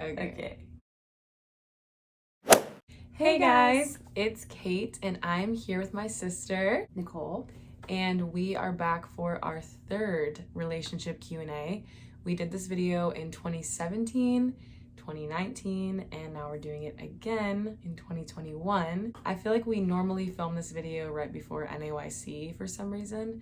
Okay. Hey guys, it's Kate and I'm here with my sister, Nicole. and we are back for our third relationship Q&A. We did this video in 2017, 2019, and now we're doing it again in 2021. I feel like we normally film this video right before NAYC for some reason,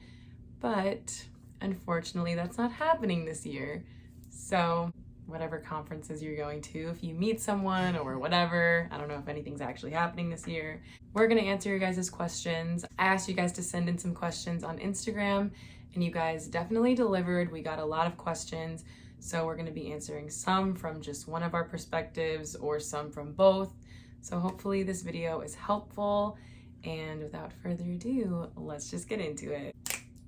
but unfortunately that's not happening this year. So whatever conferences you're going to, if you meet someone or whatever, I don't know if anything's actually happening this year, we're gonna answer your guys' questions. I asked you guys to send in some questions on Instagram and you guys definitely delivered. We got a lot of questions, so we're gonna be answering some from just one of our perspectives or some from both. So hopefully this video is helpful, and without further ado, let's just get into it.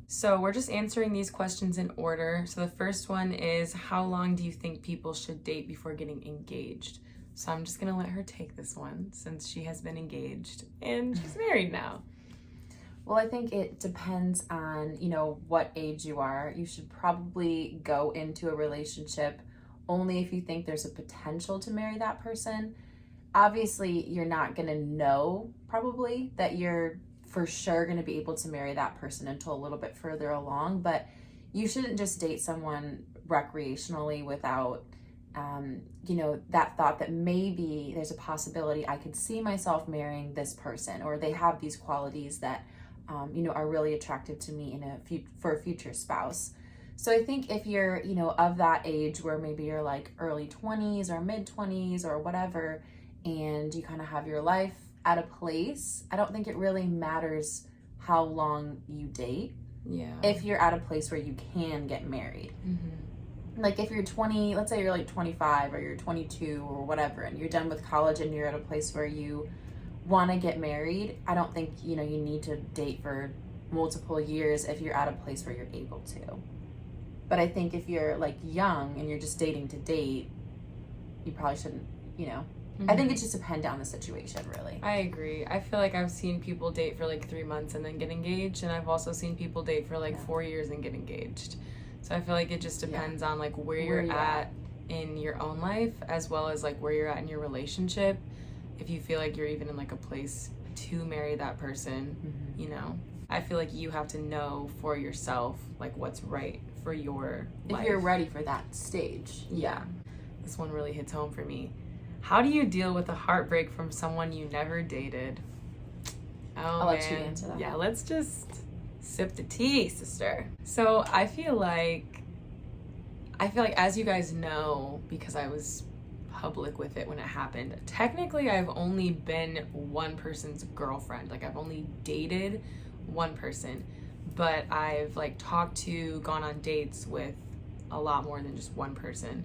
So we're just answering these questions in order. So the first one is, how long do you think people should date before getting engaged? So I'm just gonna let her take this one since she has been engaged and she's married now. Well, I think it depends on, what age you are. You should probably go into a relationship only if you think there's a potential to marry that person. Obviously, you're not gonna know probably that you're for sure going to be able to marry that person until a little bit further along, but you shouldn't just date someone recreationally without that thought that maybe there's a possibility I could see myself marrying this person, or they have these qualities that are really attractive to me for a future spouse. So I think if you're of that age where maybe you're like early 20s or mid 20s or whatever, and you kind of have your life at a place, I don't think it really matters how long you date. Yeah. If you're at a place where you can get married. Mm-hmm. Like if you're 20, let's say you're like 25 or you're 22 or whatever, and you're done with college and you're at a place where you want to get married, I don't think, you need to date for multiple years if you're at a place where you're able to. But I think if you're like young and you're just dating to date, you probably shouldn't, Mm-hmm. I think it just depends on the situation, really. I agree. I feel like I've seen people date for like 3 months and then get engaged, and I've also seen people date for like 4 years and get engaged. So I feel like it just depends on like where you're at in your own life, as well as like where you're at in your relationship. If you feel like you're even in like a place to marry that person, mm-hmm. I feel like you have to know for yourself like what's right for your life. If you're ready for that stage. Yeah. This one really hits home for me. How do you deal with a heartbreak from someone you never dated? I'll let you answer that. Yeah, let's just sip the tea, sister. So I feel like as you guys know, because I was public with it when it happened, technically I've only been one person's girlfriend. Like I've only dated one person, but I've like talked to, gone on dates with a lot more than just one person.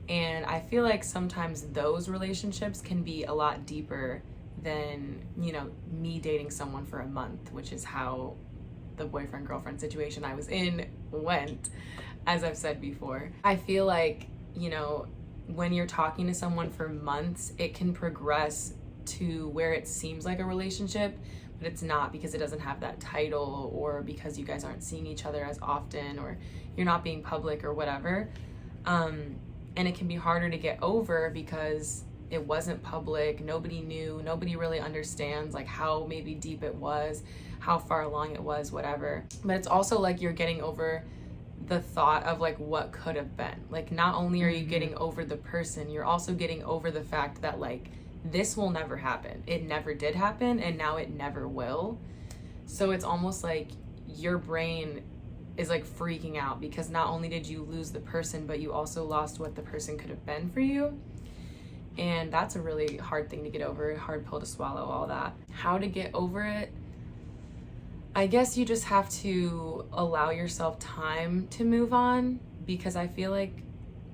And I feel like sometimes those relationships can be a lot deeper than, me dating someone for a month, which is how the boyfriend-girlfriend situation I was in went, as I've said before. I feel like, when you're talking to someone for months, it can progress to where it seems like a relationship, but it's not, because it doesn't have that title, or because you guys aren't seeing each other as often, or you're not being public or whatever. And it can be harder to get over because it wasn't public, nobody knew, nobody really understands like how maybe deep it was, how far along it was, whatever. But it's also like you're getting over the thought of like what could have been. Like not only are you getting over the person, you're also getting over the fact that like this will never happen. It never did happen, and now it never will. So it's almost like your brain is like freaking out because not only did you lose the person, but you also lost what the person could have been for you. And that's a really hard thing to get over, hard pill to swallow, all that. How to get over it? I guess you just have to allow yourself time to move on, because I feel like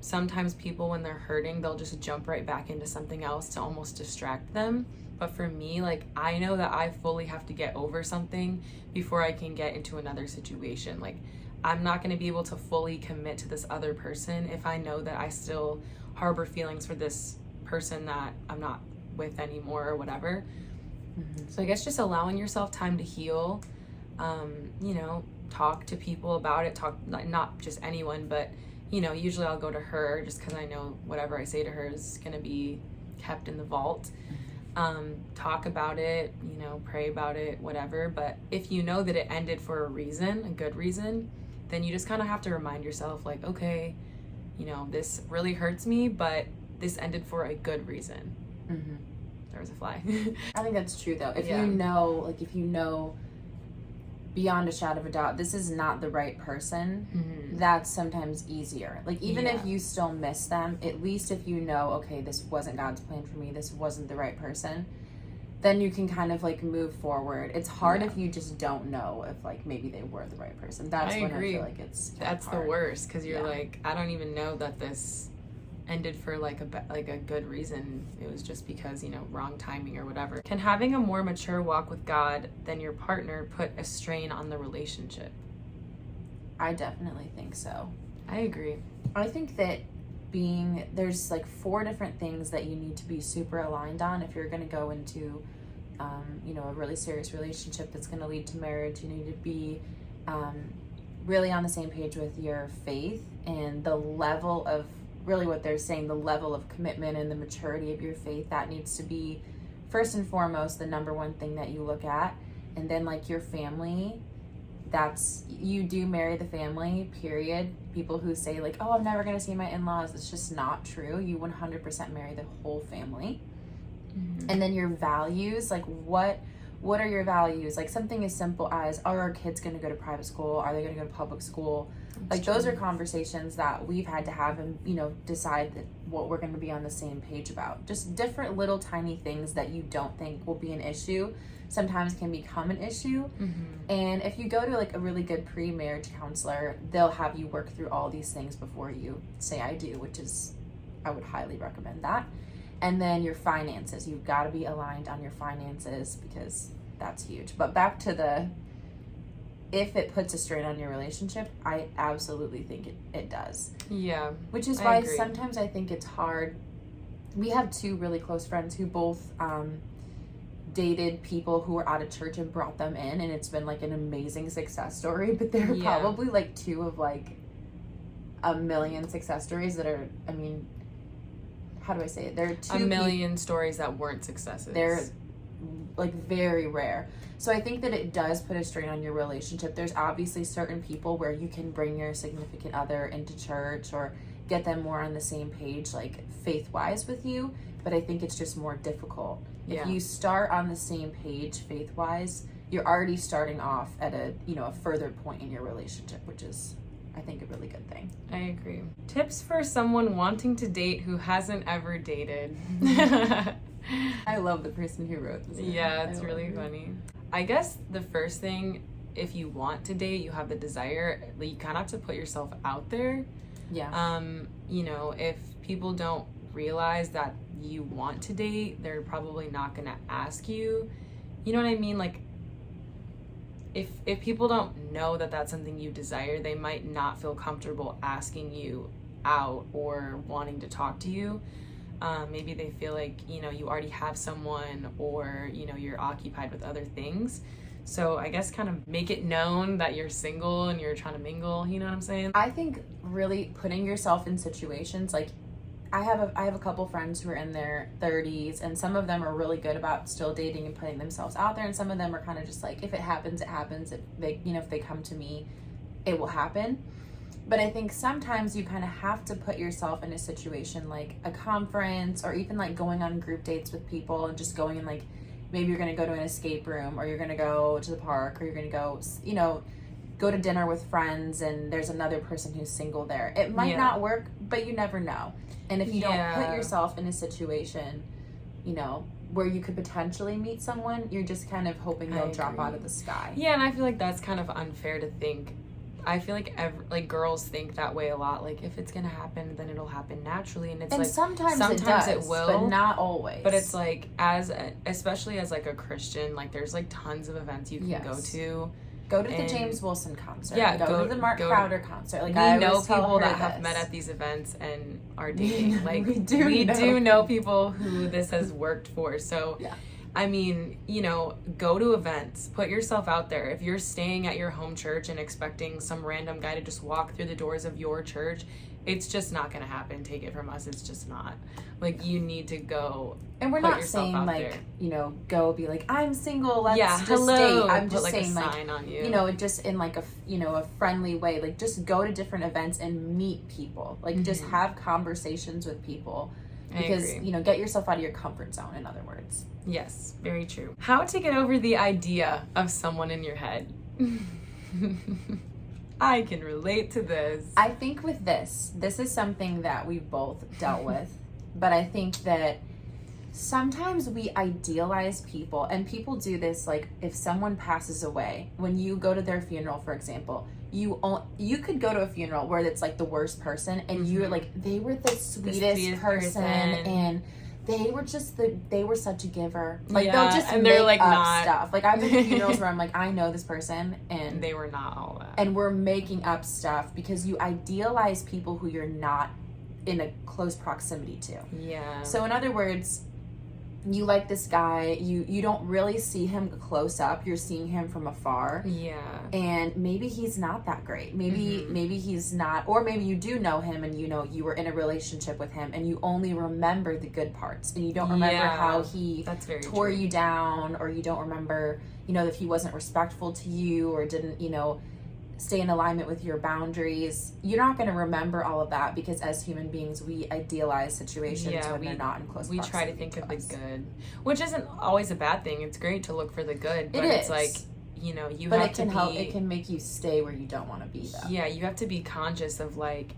sometimes people, when they're hurting, they'll just jump right back into something else to almost distract them. But for me, like, I know that I fully have to get over something before I can get into another situation. Like, I'm not going to be able to fully commit to this other person if I know that I still harbor feelings for this person that I'm not with anymore or whatever. Mm-hmm. So I guess just allowing yourself time to heal, talk to people about it, not just anyone, but usually I'll go to her just because I know whatever I say to her is going to be kept in the vault. Talk about it, pray about it, whatever. But if you know that it ended for a reason, a good reason, then you just kind of have to remind yourself, like, okay, this really hurts me, but this ended for a good reason. Mm-hmm. There was a fly. I think that's true, though. If you know beyond a shadow of a doubt, this is not the right person, Mm-hmm. that's sometimes easier. Like, even if you still miss them, at least if you know, okay, this wasn't God's plan for me, this wasn't the right person, then you can kind of, like, move forward. It's hard if you just don't know if, like, maybe they were the right person. That's when I feel like that's the worst, because you're like, I don't even know that this ended for like a good reason. It was just because wrong timing or whatever. Can having a more mature walk with God than your partner put a strain on the relationship? I definitely think so. I agree. I think that there's like 4 different things that you need to be super aligned on if you're going to go into a really serious relationship that's going to lead to marriage. You need to be really on the same page with your faith and the level of, really what they're saying, the level of commitment and the maturity of your faith. That needs to be first and foremost the number one thing that you look at. And then, like, your family, you do marry the family, period. People who say, like, oh, I'm never going to see my in-laws, it's just not true. You 100% marry the whole family. Mm-hmm. And then your values, like, what are your values? Like, something as simple as, are our kids going to go to private school? Are they going to go to public school? Like, those are conversations that we've had to have and, decide what we're going to be on the same page about. Just different little tiny things that you don't think will be an issue sometimes can become an issue. Mm-hmm. And if you go to, like, a really good pre-marriage counselor, they'll have you work through all these things before you say I do, which is, I would highly recommend that. And then your finances. You've got to be aligned on your finances because that's huge. But back to if it puts a strain on your relationship, I absolutely think it does. Yeah. Which is why sometimes I think it's hard. We have 2 really close friends who both dated people who were out of church and brought them in, and it's been, like, an amazing success story. But they're probably, like, 2 of, like, a million success stories that are, I mean, how do I say it? There are 2 a million stories that weren't successes. They're, like, very rare. So I think that it does put a strain on your relationship. There's obviously certain people where you can bring your significant other into church or get them more on the same page, like, faith-wise with you. But I think it's just more difficult. Yeah. If you start on the same page faith-wise, you're already starting off at a further point in your relationship, which is, I think, a really good thing. I agree. Tips for someone wanting to date who hasn't ever dated. I love the person who wrote this. Yeah, it's really funny. I guess the first thing, if you want to date, you have the desire, you kind of have to put yourself out there. Yeah. If people don't realize that you want to date, they're probably not going to ask you. You know what I mean? Like, if people don't know that that's something you desire, they might not feel comfortable asking you out or wanting to talk to you. Maybe they feel like, you already have someone or, you're occupied with other things. So I guess kind of make it known that you're single and you're trying to mingle, you know what I'm saying? I think really putting yourself in situations, like, I have a couple friends who are in their 30s, and some of them are really good about still dating and putting themselves out there, and some of them are kind of just like, if it happens, it happens. If they come to me, it will happen. But I think sometimes you kind of have to put yourself in a situation like a conference, or even like going on group dates with people and just going and, like, maybe you're going to go to an escape room, or you're going to go to the park, or you're going to go, go to dinner with friends, and there's another person who's single there. It might not work, but you never know. And if you don't put yourself in a situation, where you could potentially meet someone, you're just kind of hoping they'll drop out of the sky. Yeah, and I feel like that's kind of unfair to think. I feel like girls think that way a lot. Like, if it's gonna happen, then it'll happen naturally, and it's like sometimes it does, it will, but not always. But it's like especially as like a Christian, like, there's like tons of events you can go to. Go to the James Wilson concert. Yeah, go to the Mark Crowder concert. Like, we know people that have met at these events and are dating. Like, we do know people who this has worked for. So, I mean, go to events. Put yourself out there. If you're staying at your home church and expecting some random guy to just walk through the doors of your church it's just not gonna happen. Take it from us, it's just not. Like, you need to go. And we're put not yourself saying out like there. you know, go be like, I'm single, let's Yeah, just hello. date. I'm just put, like, saying a like, sign on you. you know, just in like a a friendly way, like just go to different events and meet people, like just have conversations with people, because you know, get yourself out of your comfort zone, in other words. Yes, very true. How to get over the idea of someone in your head. I can relate to this. I think with this is something that we've both dealt with, but I think that sometimes we idealize people, and people do this, like if someone passes away, when you go to their funeral, for example, you could go to a funeral where it's like the worst person, and you're like, they were the sweetest person, and they were such a giver. Like, they'll just and make they're like up not stuff. Like, I've been to funerals where I'm like, I know this person, and they were not all that. and we're making up stuff because you idealize people who you're not in a close proximity to. Yeah. So in other words, you like this guy, you don't really see him close up, you're seeing him from afar. Yeah. And maybe he's not that great. Maybe he's not, or maybe you do know him and you know you were in a relationship with him and you only remember the good parts and you don't remember how he tore you down, or you don't remember, you know, if he wasn't respectful to you or didn't, you know, stay in alignment with your boundaries. You're not going to remember all of that because as human beings, we idealize situations when they're not in close proximity. We try to think of the good, which isn't always a bad thing. It's great to look for the good, but it's like, you know, you have to be... But it can make you stay where you don't want to be, though. Yeah, you have to be conscious of like,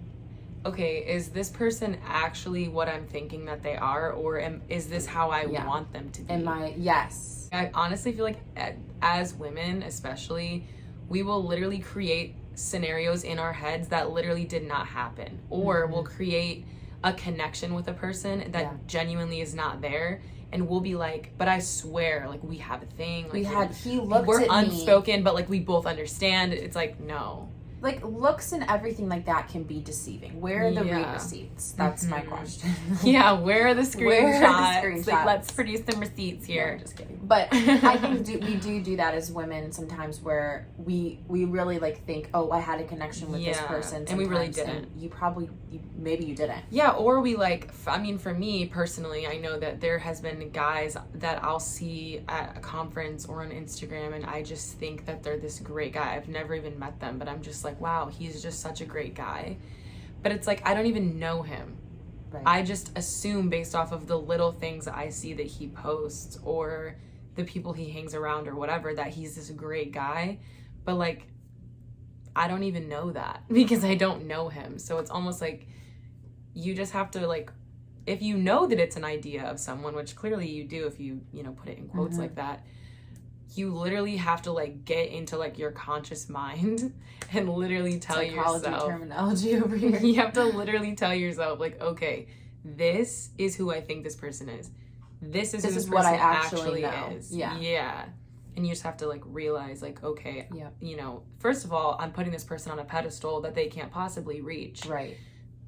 okay, is this person actually what I'm thinking that they are, or is this how I want them to be? Yes. I honestly feel like as women, especially, we will literally create scenarios in our heads that literally did not happen, or we'll create a connection with a person that genuinely is not there, and we'll be like, but I swear, like, we have a thing, like, we're unspoken, but like we both understand. It's like, no. Like, looks and everything like that can be deceiving. Where are the read receipts? That's my question. Where are the screenshots? Like, let's produce some receipts here. No, just kidding. But I think we do that as women sometimes, where we really like think, oh, I had a connection with this person, and we really didn't. Maybe you didn't. Yeah, or we like, I mean, for me personally, I know that there has been guys that I'll see at a conference or on Instagram, and I just think that they're this great guy. I've never even met them, but I'm just like, wow, he's just such a great guy. But it's like, I don't even know him. Right. I just assume based off of the little things I see that he posts or the people he hangs around or whatever, that he's this great guy. But like, I don't even know that because I don't know him. So it's almost like you just have to, like, if you know that it's an idea of someone, which clearly you do if you know, put it in quotes like that, you literally have to like get into like your conscious mind and literally tell yourself, terminology over here. You have to literally tell yourself, like, okay, this is who I think this person is. This is who this person actually is. Yeah. And you just have to like realize, like, okay, you know, first of all, I'm putting this person on a pedestal that they can't possibly reach. Right.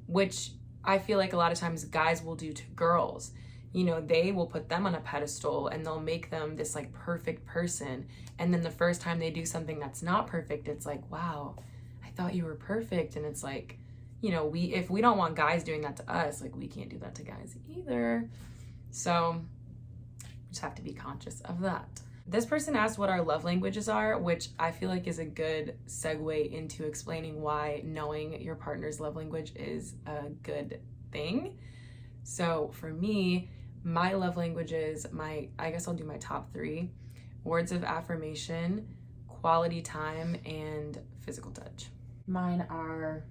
Which I feel like a lot of times guys will do to girls. You know, they will put them on a pedestal and they'll make them this like perfect person. And then the first time they do something that's not perfect, it's like, wow, I thought you were perfect. And it's like, you know, if we don't want guys doing that to us, like, we can't do that to guys either. So we just have to be conscious of that. This person asked what our love languages are, which I feel like is a good segue into explaining why knowing your partner's love language is a good thing. So for me, my love languages, I guess I'll do my top 3: words of affirmation, quality time, and physical touch. Mine are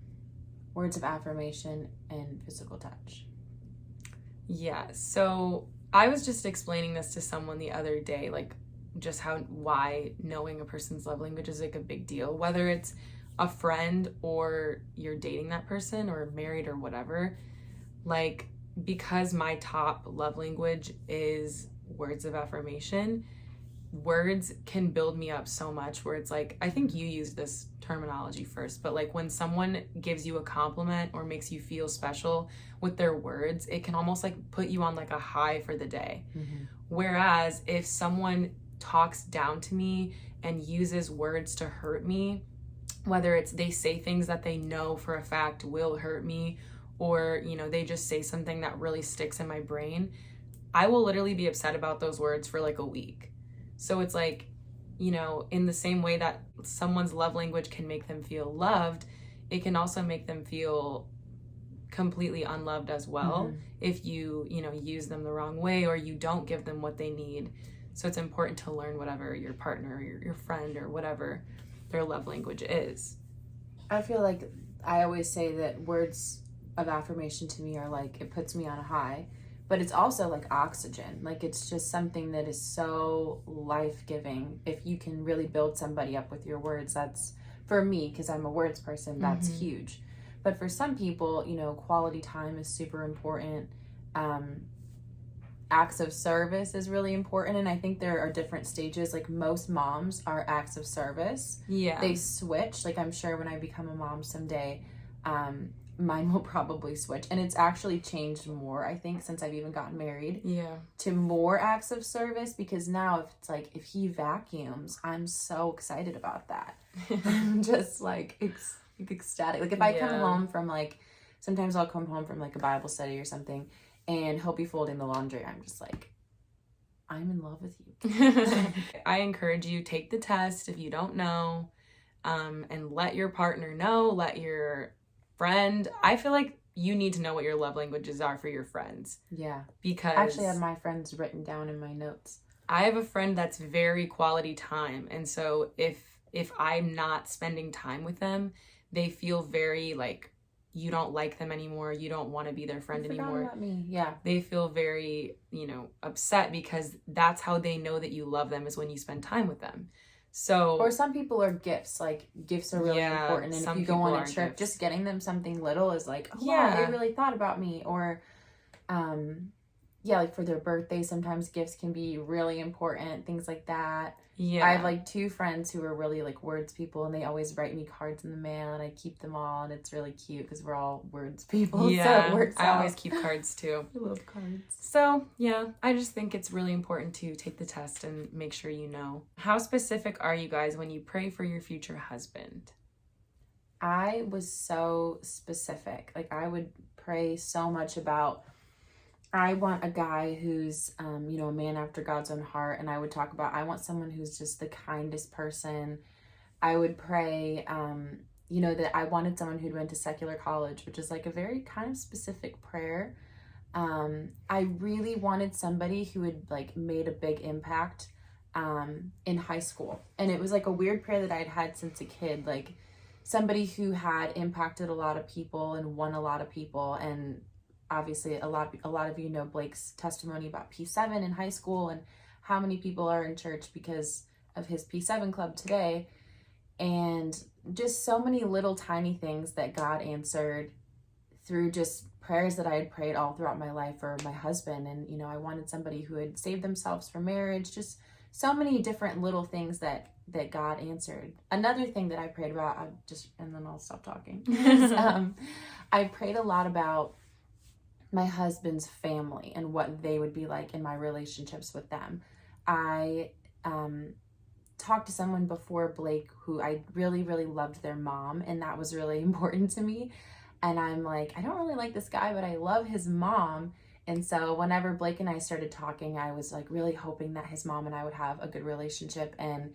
words of affirmation and physical touch. Yeah, so I was just explaining this to someone the other day, like, just why knowing a person's love language is like a big deal, whether it's a friend or you're dating that person or married or whatever. Like, because my top love language is words of affirmation, words can build me up so much, where it's like, I think you used this terminology first, but like when someone gives you a compliment or makes you feel special with their words, it can almost like put you on like a high for the day. Whereas if someone talks down to me and uses words to hurt me, whether it's they say things that they know for a fact will hurt me, or, you know, they just say something that really sticks in my brain, I will literally be upset about those words for like a week. So it's like, you know, in the same way that someone's love language can make them feel loved, it can also make them feel completely unloved as well if you know, use them the wrong way or you don't give them what they need. So it's important to learn whatever your partner or your friend or whatever their love language is. I feel like I always say that words of affirmation to me are like, it puts me on a high, but it's also like oxygen. Like, it's just something that is so life-giving. If you can really build somebody up with your words, that's, for me, because I'm a words person, that's huge. But for some people, you know, quality time is super important. Acts of service is really important, and I think there are different stages. Like, most moms are acts of service. Yeah. They switch. Like, I'm sure when I become a mom someday, mine will probably switch. And it's actually changed more, I think, since I've even gotten married. Yeah. To more acts of service, because now if it's like, if he vacuums, I'm so excited about that. I'm just like ecstatic. Like, if I come home from like, sometimes I'll come home from like a Bible study or something, and he'll be folding the laundry. I'm just like, I'm in love with you. I encourage you, take the test if you don't know, and let your partner know, let your friend. I feel like you need to know what your love languages are for your friends. Yeah. Because I actually have my friends written down in my notes. I have a friend that's very quality time. And so if I'm not spending time with them, they feel very like, you don't like them anymore. You don't want to be their friend anymore. About me. Yeah. They feel very, you know, upset, because that's how they know that you love them, is when you spend time with them. So, or some people are gifts. Like, gifts are really important. And if you go on a trip, just getting them something little is like, oh, wow, they really thought about me. Or, like for their birthday, sometimes gifts can be really important. Things like that. Yeah. I have like 2 friends who are really like words people, and they always write me cards in the mail, and I keep them all, and it's really cute because we're all words people. Yeah, so it works I out. always keep cards too. I love cards. So yeah, I just think it's really important to take the test and make sure you know. How specific are you guys when you pray for your future husband? I was so specific. Like, I would pray so much about, I want a guy who's, you know, a man after God's own heart. And I would talk about, I want someone who's just the kindest person. I would pray, you know, that I wanted someone who'd went to secular college, which is like a very kind of specific prayer. I really wanted somebody who had like made a big impact in high school. And it was like a weird prayer that I'd had since a kid, like somebody who had impacted a lot of people and won a lot of people. And obviously a lot of you know Blake's testimony about P7 in high school and how many people are in church because of his P7 club today. And just so many little tiny things that God answered through just prayers that I had prayed all throughout my life for my husband. And, you know, I wanted somebody who had saved themselves for marriage, just so many different little things that God answered. Another thing that I prayed about, and then I'll stop talking, is, I prayed a lot about my husband's family and what they would be like in my relationships with them. I talked to someone before Blake who I really, really loved their mom, and that was really important to me. And I'm like, I don't really like this guy, but I love his mom. And so whenever Blake and I started talking, I was like really hoping that his mom and I would have a good relationship. And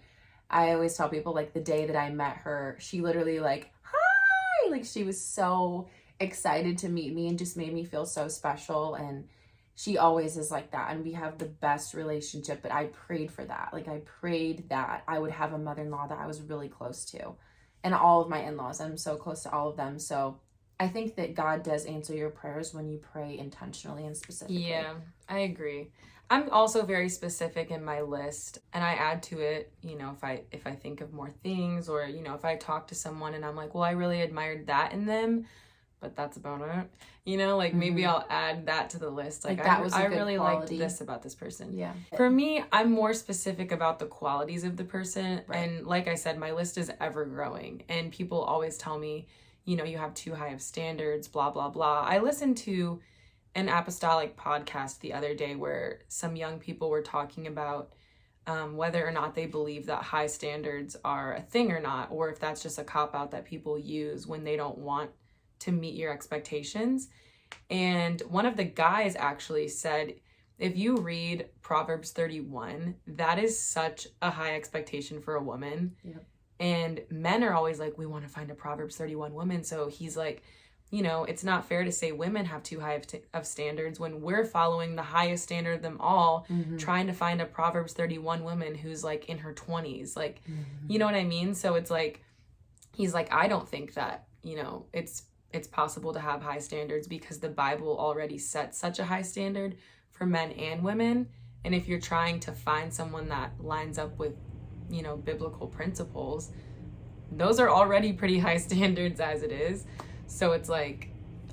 I always tell people, like, the day that I met her, she literally like, hi, like she was so excited to meet me and just made me feel so special. And she always is like that, and we have the best relationship. But I prayed for that. Like, I prayed that I would have a mother-in-law that I was really close to, and all of my in-laws. I'm so close to all of them. So I think that God does answer your prayers when you pray intentionally and specifically. Yeah, I agree. I'm also very specific in my list, and I add to it, you know, if I think of more things, or, you know, if I talk to someone and I'm like, well, I really admired that in them, but that's about it. You know, like maybe I'll add that to the list. Like that was I a good really quality. liked this about this person. Yeah. For me, I'm more specific about the qualities of the person. Right. And like I said, my list is ever growing. And people always tell me, you know, you have too high of standards, blah, blah, blah. I listened to an apostolic podcast the other day where some young people were talking about whether or not they believe that high standards are a thing or not, or if that's just a cop-out that people use when they don't want to meet your expectations. And one of the guys actually said, if you read Proverbs 31, that is such a high expectation for a woman. Yep. And men are always like, we want to find a Proverbs 31 woman. So he's like, you know, it's not fair to say women have too high of standards when we're following the highest standard of them all, trying to find a Proverbs 31 woman who's like in her 20s. Like, you know what I mean? So it's like, he's like, I don't think that, you know, it's possible to have high standards because the Bible already sets such a high standard for men and women. And if you're trying to find someone that lines up with, you know, biblical principles, those are already pretty high standards as it is. So it's like,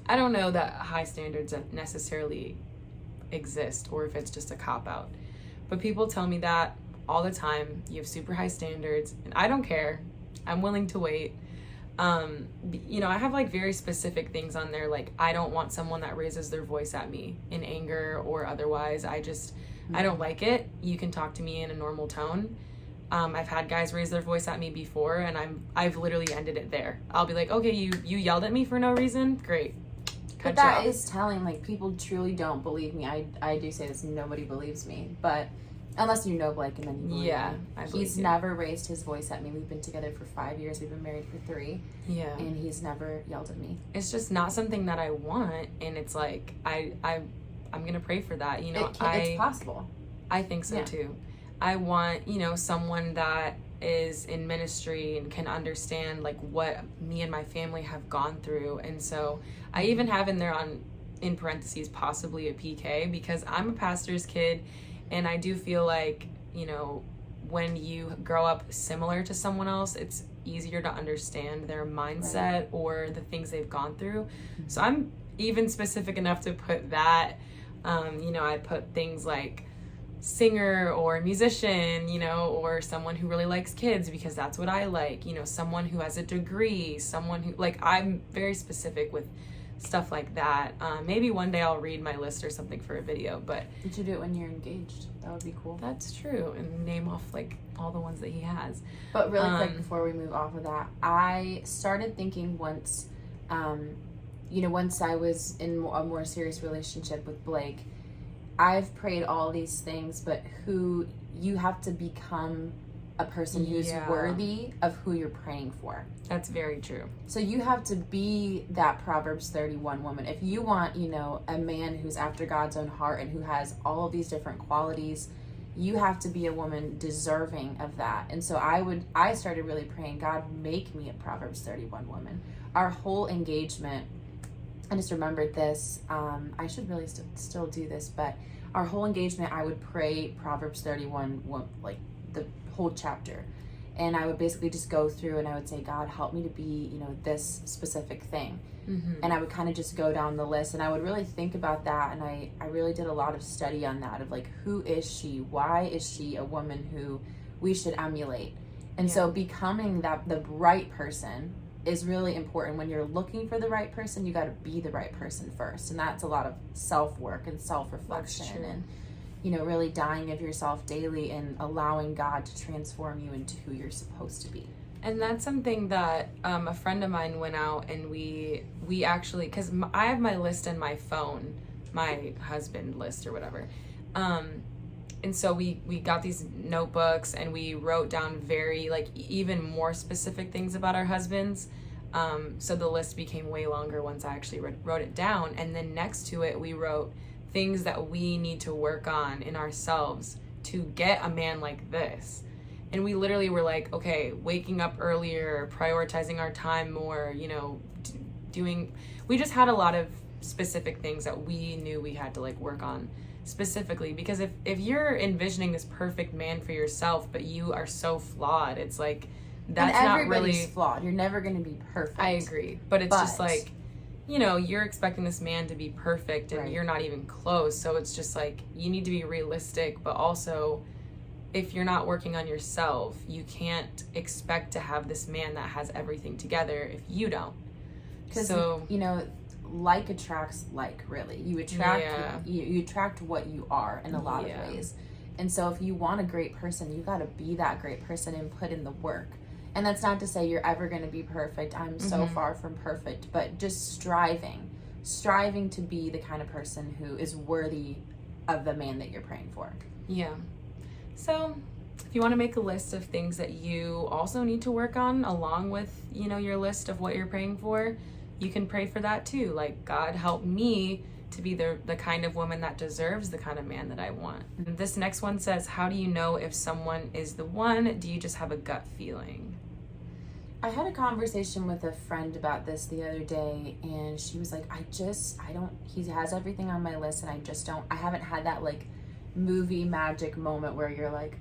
I don't know that high standards necessarily exist or if it's just a cop-out. But people tell me that all the time. You have super high standards, and I don't care. I'm willing to wait. You know, I have like very specific things on there. Like, I don't want someone that raises their voice at me in anger or otherwise. I don't like it. You can talk to me in a normal tone. I've had guys raise their voice at me before, and I've literally ended it there. I'll be like, okay, you yelled at me for no reason? Great. But that is telling, like, people truly don't believe me. I do say this, nobody believes me. But unless you know Blake and then you believe me. I believe He's you. never raised his voice at me. We've been together for 5 years. We've been married for 3. Yeah. And he's never yelled at me. It's just not something that I want, and it's like, I'm going to pray for that. You know, it's possible. I think so too. I want, you know, someone that is in ministry and can understand like what me and my family have gone through. And so I even have in there in parentheses, possibly a PK, because I'm a pastor's kid. And I do feel like, you know, when you grow up similar to someone else, it's easier to understand their mindset or the things they've gone through. So I'm even specific enough to put that, you know, I put things like singer or musician, you know, or someone who really likes kids because that's what I like, you know, someone who has a degree, someone who, like, I'm very specific with stuff like that. Maybe one day I'll read my list or something for a video, but you should do it when you're engaged. That would be cool. That's true, and name off like all the ones that he has. But really quick before we move off of that, I started thinking once, you know, once I was in a more serious relationship with Blake, I've prayed all these things, but who you have to become a person who's worthy of who you're praying for. That's very true. So you have to be that Proverbs 31 woman. If you want, you know, a man who's after God's own heart and who has all of these different qualities, you have to be a woman deserving of that. And so I started really praying, God, make me a Proverbs 31 woman. Our whole engagement, I just remembered this. I should really still do this, but our whole engagement, I would pray Proverbs 31, like the whole chapter. And I would basically just go through and I would say, God, help me to be, you know, this specific thing. And I would kind of just go down the list, and I would really think about that. And I really did a lot of study on that of like, who is she? Why is she a woman who we should emulate? And so becoming the right person is really important. When you're looking for the right person, you got to be the right person first. And that's a lot of self-work and self-reflection and, you know, really dying of yourself daily and allowing God to transform you into who you're supposed to be. And that's something that a friend of mine went out and we actually, because I have my list in my phone, my husband list or whatever. And so we got these notebooks and we wrote down very, like, even more specific things about our husbands. So the list became way longer once I actually wrote it down. And then next to it, we wrote things that we need to work on in ourselves to get a man like this. And we literally were like, okay, waking up earlier, prioritizing our time more, you know, we just had a lot of specific things that we knew we had to like work on specifically, because if you're envisioning this perfect man for yourself, but you are so flawed, it's like, that's and not really flawed. You're never going to be perfect. I agree. But it's just like, you know, you're expecting this man to be perfect and you're not even close. So it's just like, you need to be realistic, but also if you're not working on yourself, you can't expect to have this man that has everything together if you don't. Because, so, you know, like attracts like, really. You attract you attract what you are in a lot of ways. And so if you want a great person, you got to be that great person and put in the work. And that's not to say you're ever going to be perfect. I'm so far from perfect, but just striving to be the kind of person who is worthy of the man that you're praying for. Yeah. So if you want to make a list of things that you also need to work on along with, you know, your list of what you're praying for, you can pray for that too. Like, God, help me to be the kind of woman that deserves the kind of man that I want. And this next one says, how do you know if someone is the one? Do you just have a gut feeling? I had a conversation with a friend about this the other day, and she was like, he has everything on my list, and I haven't had that like movie magic moment where you're like,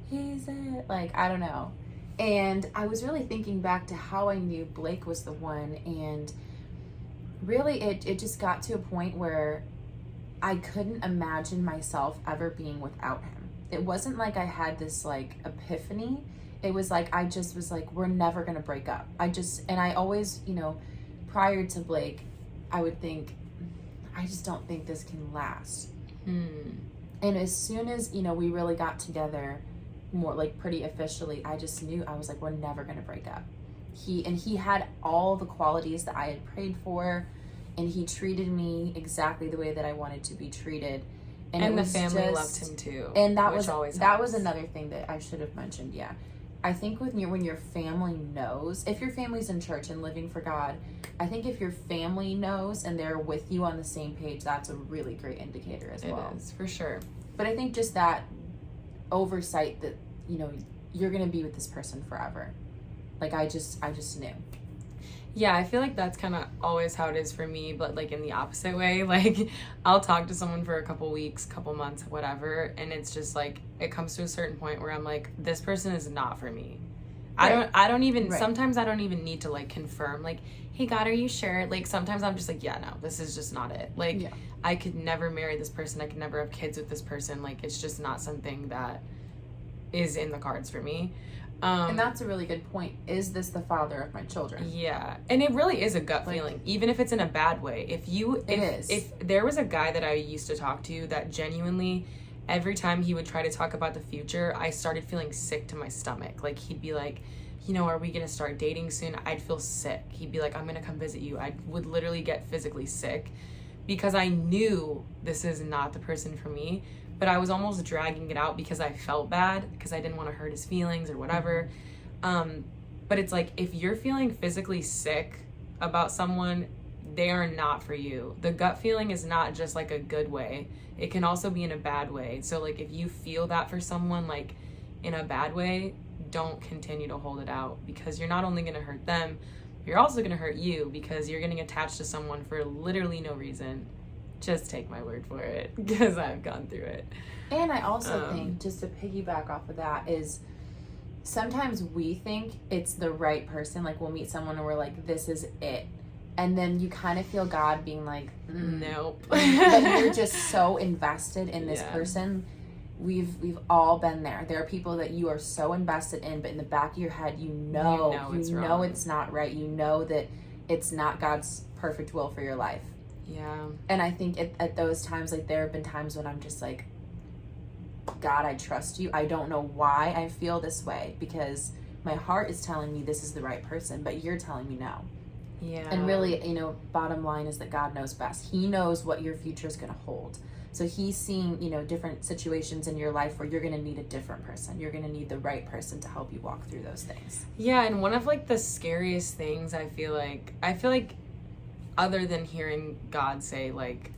he's it. Like, I don't know. And I was really thinking back to how I knew Blake was the one, and really it just got to a point where I couldn't imagine myself ever being without him. It wasn't like I had this like epiphany. It was like, I just was like, we're never going to break up. And I always, you know, prior to Blake, I would think, I just don't think this can last. And as soon as, you know, we really got together more like pretty officially, I just knew, I was like, we're never going to break up. He had all the qualities that I had prayed for, and he treated me exactly the way that I wanted to be treated. And the family loved him too. And that was another thing that I should have mentioned. Yeah. I think when your family knows, if your family's in church and living for God, I think if your family knows and they're with you on the same page, that's a really great indicator as well. It is, for sure. But I think just that oversight that, you know, you're going to be with this person forever. Like, I just knew. Yeah, I feel like that's kind of always how it is for me, but like in the opposite way. Like, I'll talk to someone for a couple weeks, couple months, whatever, and it's just like it comes to a certain point where I'm like, this person is not for me. Right. I don't even sometimes I don't even need to like confirm, like, hey God, are you sure? Like, sometimes I'm just like, yeah, no, this is just not it. Like, I could never marry this person. I could never have kids with this person. Like, it's just not something that is in the cards for me. And that's a really good point. Is this the father of my children? Yeah. And it really is a gut feeling, even if it's in a bad way. If there was a guy that I used to talk to that genuinely, every time he would try to talk about the future, I started feeling sick to my stomach. Like, he'd be like, you know, are we going to start dating soon? I'd feel sick. He'd be like, I'm going to come visit you. I would literally get physically sick because I knew this is not the person for me. But I was almost dragging it out because I felt bad, because I didn't want to hurt his feelings or whatever. But it's like, if you're feeling physically sick about someone, they are not for you. The gut feeling is not just like a good way. It can also be in a bad way. So like, if you feel that for someone like in a bad way, don't continue to hold it out, because you're not only going to hurt them, you're also going to hurt you, because you're getting attached to someone for literally no reason. Just take my word for it, because I've gone through it. And I also think, just to piggyback off of that, is sometimes we think it's the right person. Like, we'll meet someone and we're like, this is it. And then you kind of feel God being like, nope. But you're just so invested in this person. We've all been there. There are people that you are so invested in, but in the back of your head, you know it's not right. You know that it's not God's perfect will for your life. Yeah. And I think at those times, like, there have been times when I'm just like, God, I trust you. I don't know why I feel this way, because my heart is telling me this is the right person, but you're telling me no. Yeah. And really, you know, bottom line is that God knows best. He knows what your future is going to hold. So he's seeing, you know, different situations in your life where you're going to need a different person. You're going to need the right person to help you walk through those things. Yeah. And one of like the scariest things I feel like other than hearing God say, like,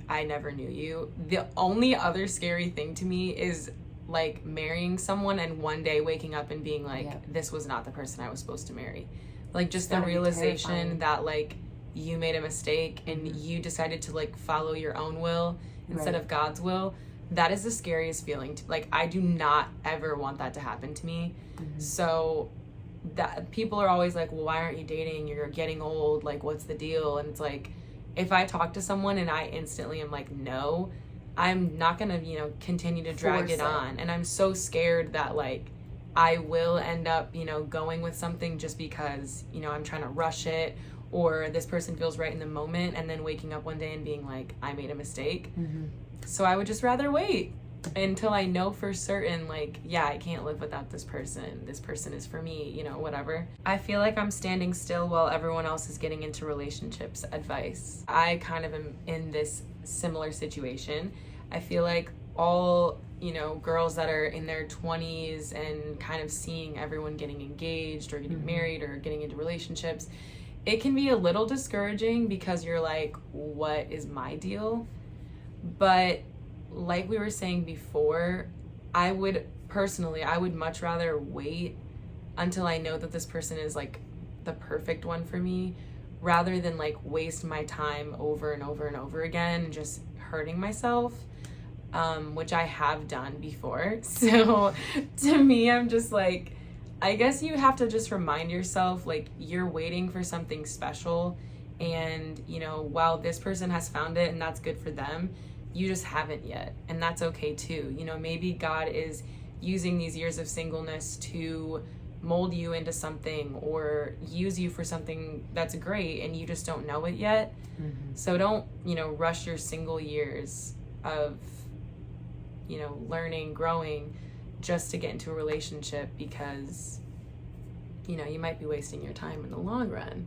I never knew you, the only other scary thing to me is, like, marrying someone and one day waking up and being like, this was not the person I was supposed to marry. Like, just the realization that, like, you made a mistake and you decided to, like, follow your own will instead of God's will. That is the scariest feeling. Like, I do not ever want that to happen to me. So that people are always like, well, why aren't you dating? You're getting old. Like, what's the deal? And it's like, if I talk to someone and I instantly am like, no, I'm not going to, you know, continue to drag it on. And I'm so scared that, like, I will end up, you know, going with something just because, you know, I'm trying to rush it, or this person feels right in the moment, and then waking up one day and being like, I made a mistake. So I would just rather wait. until I know for certain, like, yeah, I can't live without this person is for me, you know, whatever. I feel like I'm standing still while everyone else is getting into relationships advice. I kind of am in this similar situation. I feel like all, you know, girls that are in their 20s and kind of seeing everyone getting engaged or getting married or getting into relationships, it can be a little discouraging because you're like, what is my deal? But like we were saying before, I would much rather wait until I know that this person is like the perfect one for me, rather than like waste my time over and over and over again and just hurting myself, which I have done before. So to me, I'm just like, I guess you have to just remind yourself, like, you're waiting for something special, and, you know, while this person has found it and that's good for them, you just haven't yet, and that's okay too. You know, maybe God is using these years of singleness to mold you into something or use you for something that's great, and you just don't know it yet. So don't, you know, rush your single years of, you know, learning, growing, just to get into a relationship, because, you know, you might be wasting your time in the long run.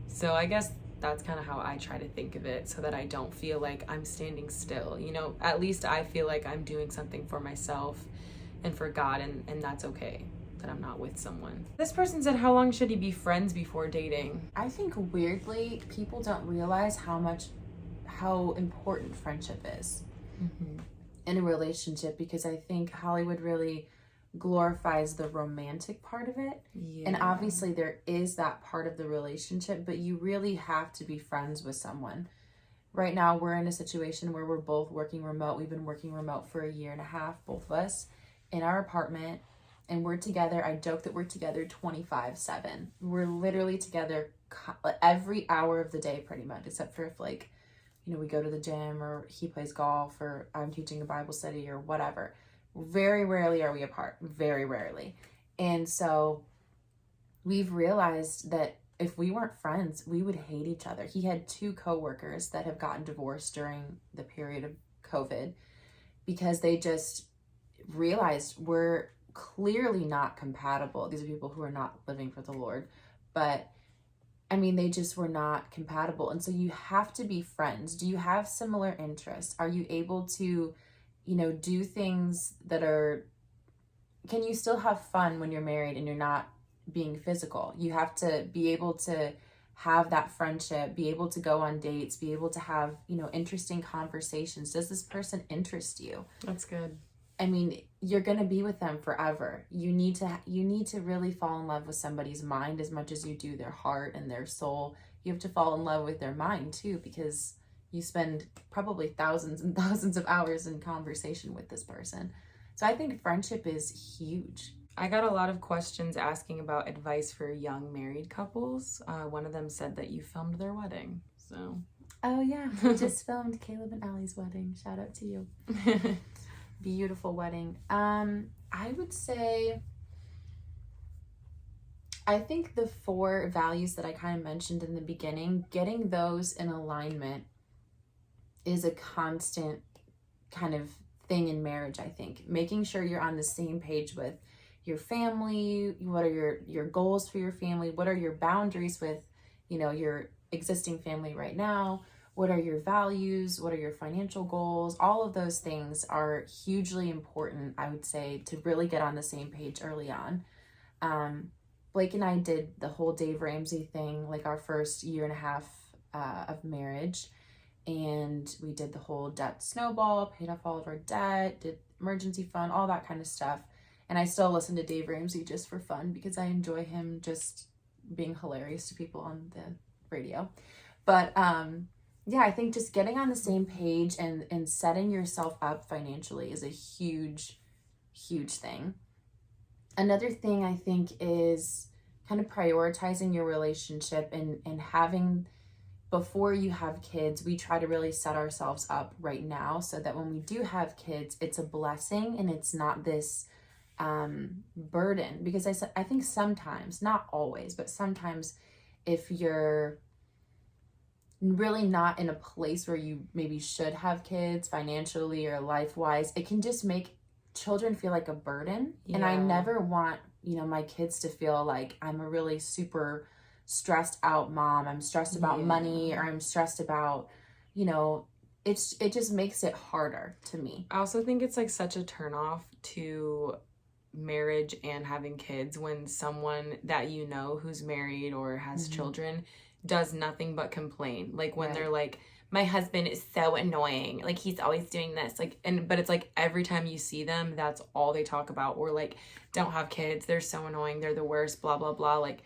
So I guess that's kind of how I try to think of it, so that I don't feel like I'm standing still. You know, at least I feel like I'm doing something for myself and for God, and that's okay that I'm not with someone. This person said, how long should he be friends before dating? I think weirdly, people don't realize how important friendship is in a relationship, because I think Hollywood really glorifies the romantic part of it. Yeah. And obviously there is that part of the relationship, but you really have to be friends with someone. Right now we're in a situation where we're both working remote. We've been working remote for 1.5 years, both of us, in our apartment, and we're together. I joke that we're together 24/7. We're literally together every hour of the day pretty much, except for if, like, you know, we go to the gym or he plays golf or I'm teaching a Bible study or whatever. Very rarely are we apart, very rarely. And so we've realized that if we weren't friends, we would hate each other. He had 2 coworkers that have gotten divorced during the period of COVID because they just realized we're clearly not compatible. These are people who are not living for the Lord, but I mean, they just were not compatible. And so you have to be friends. Do you have similar interests? Are you able to, you know, do things that are, can you still have fun when you're married and you're not being physical? You have to be able to have that friendship, be able to go on dates, be able to have, you know, interesting conversations. Does this person interest you? That's good. I mean, you're going to be with them forever. You need to really fall in love with somebody's mind as much as you do their heart and their soul. You have to fall in love with their mind too, because you spend probably thousands and thousands of hours in conversation with this person. So I think friendship is huge. I got a lot of questions asking about advice for young married couples. One of them said that you filmed their wedding. So. Oh yeah, we just filmed Caleb and Allie's wedding. Shout out to you. Beautiful wedding. I would say, I think the 4 values that I kind of mentioned in the beginning, getting those in alignment is a constant kind of thing in marriage. I think making sure you're on the same page with your family. What are your goals for your family? What are your boundaries with, you know, your existing family right now? What are your values? What are your financial goals? All of those things are hugely important, I would say, to really get on the same page early on. Blake and I did the whole Dave Ramsey thing, like our first 1.5 years of marriage. And we did the whole debt snowball, paid off all of our debt, did emergency fund, all that kind of stuff. And I still listen to Dave Ramsey just for fun because I enjoy him just being hilarious to people on the radio. But yeah, I think just getting on the same page and setting yourself up financially is a huge, huge thing. Another thing I think is kind of prioritizing your relationship and having, before you have kids, we try to really set ourselves up right now so that when we do have kids, it's a blessing and it's not this burden. Because I think sometimes, not always, but sometimes if you're really not in a place where you maybe should have kids financially or life-wise, it can just make children feel like a burden. And I Yeah. never want, my kids to feel like I'm a really super stressed out mom. I'm stressed about money, or I'm stressed about, it just makes it harder to me. I also think it's like such a turnoff to marriage and having kids when someone that you know who's married or has children does nothing but complain. Like when they're like, my husband is so annoying, like he's always doing this, like, but it's like every time you see them, that's all they talk about. Or like, don't have kids, they're so annoying, they're the worst, blah blah blah. Like,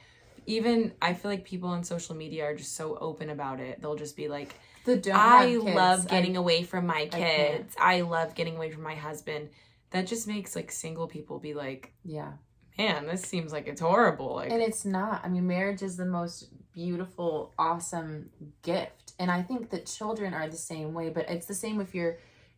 even I feel like people on social media are just so open about it. They'll just be like, I love getting away from my kids, I love getting away from my husband. That just makes like single people be like, yeah, man, this seems like it's horrible. Like, and it's not. I mean, marriage is the most beautiful, awesome gift. And I think that children are the same way, but it's the same if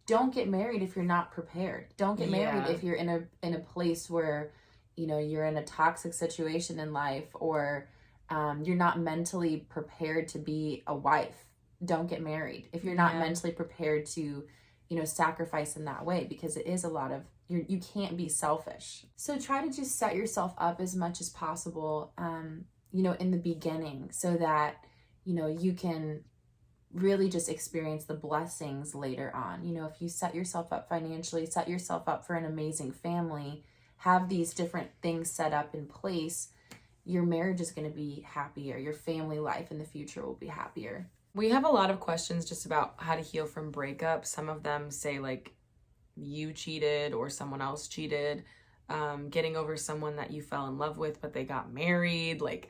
don't get married if you're not prepared. Don't get married if you're in a place where, you're in a toxic situation in life, or you're not mentally prepared to be a wife. Don't get married if you're not mentally prepared to, sacrifice in that way, because it is a lot of, you can't be selfish. So try to just set yourself up as much as possible, in the beginning, so that, you can really just experience the blessings later on. If you set yourself up financially, set yourself up for an amazing family, have these different things set up in place, your marriage is going to be happier. Your family life in the future will be happier. We have a lot of questions just about how to heal from breakup. Some of them say like you cheated or someone else cheated, getting over someone that you fell in love with but they got married, like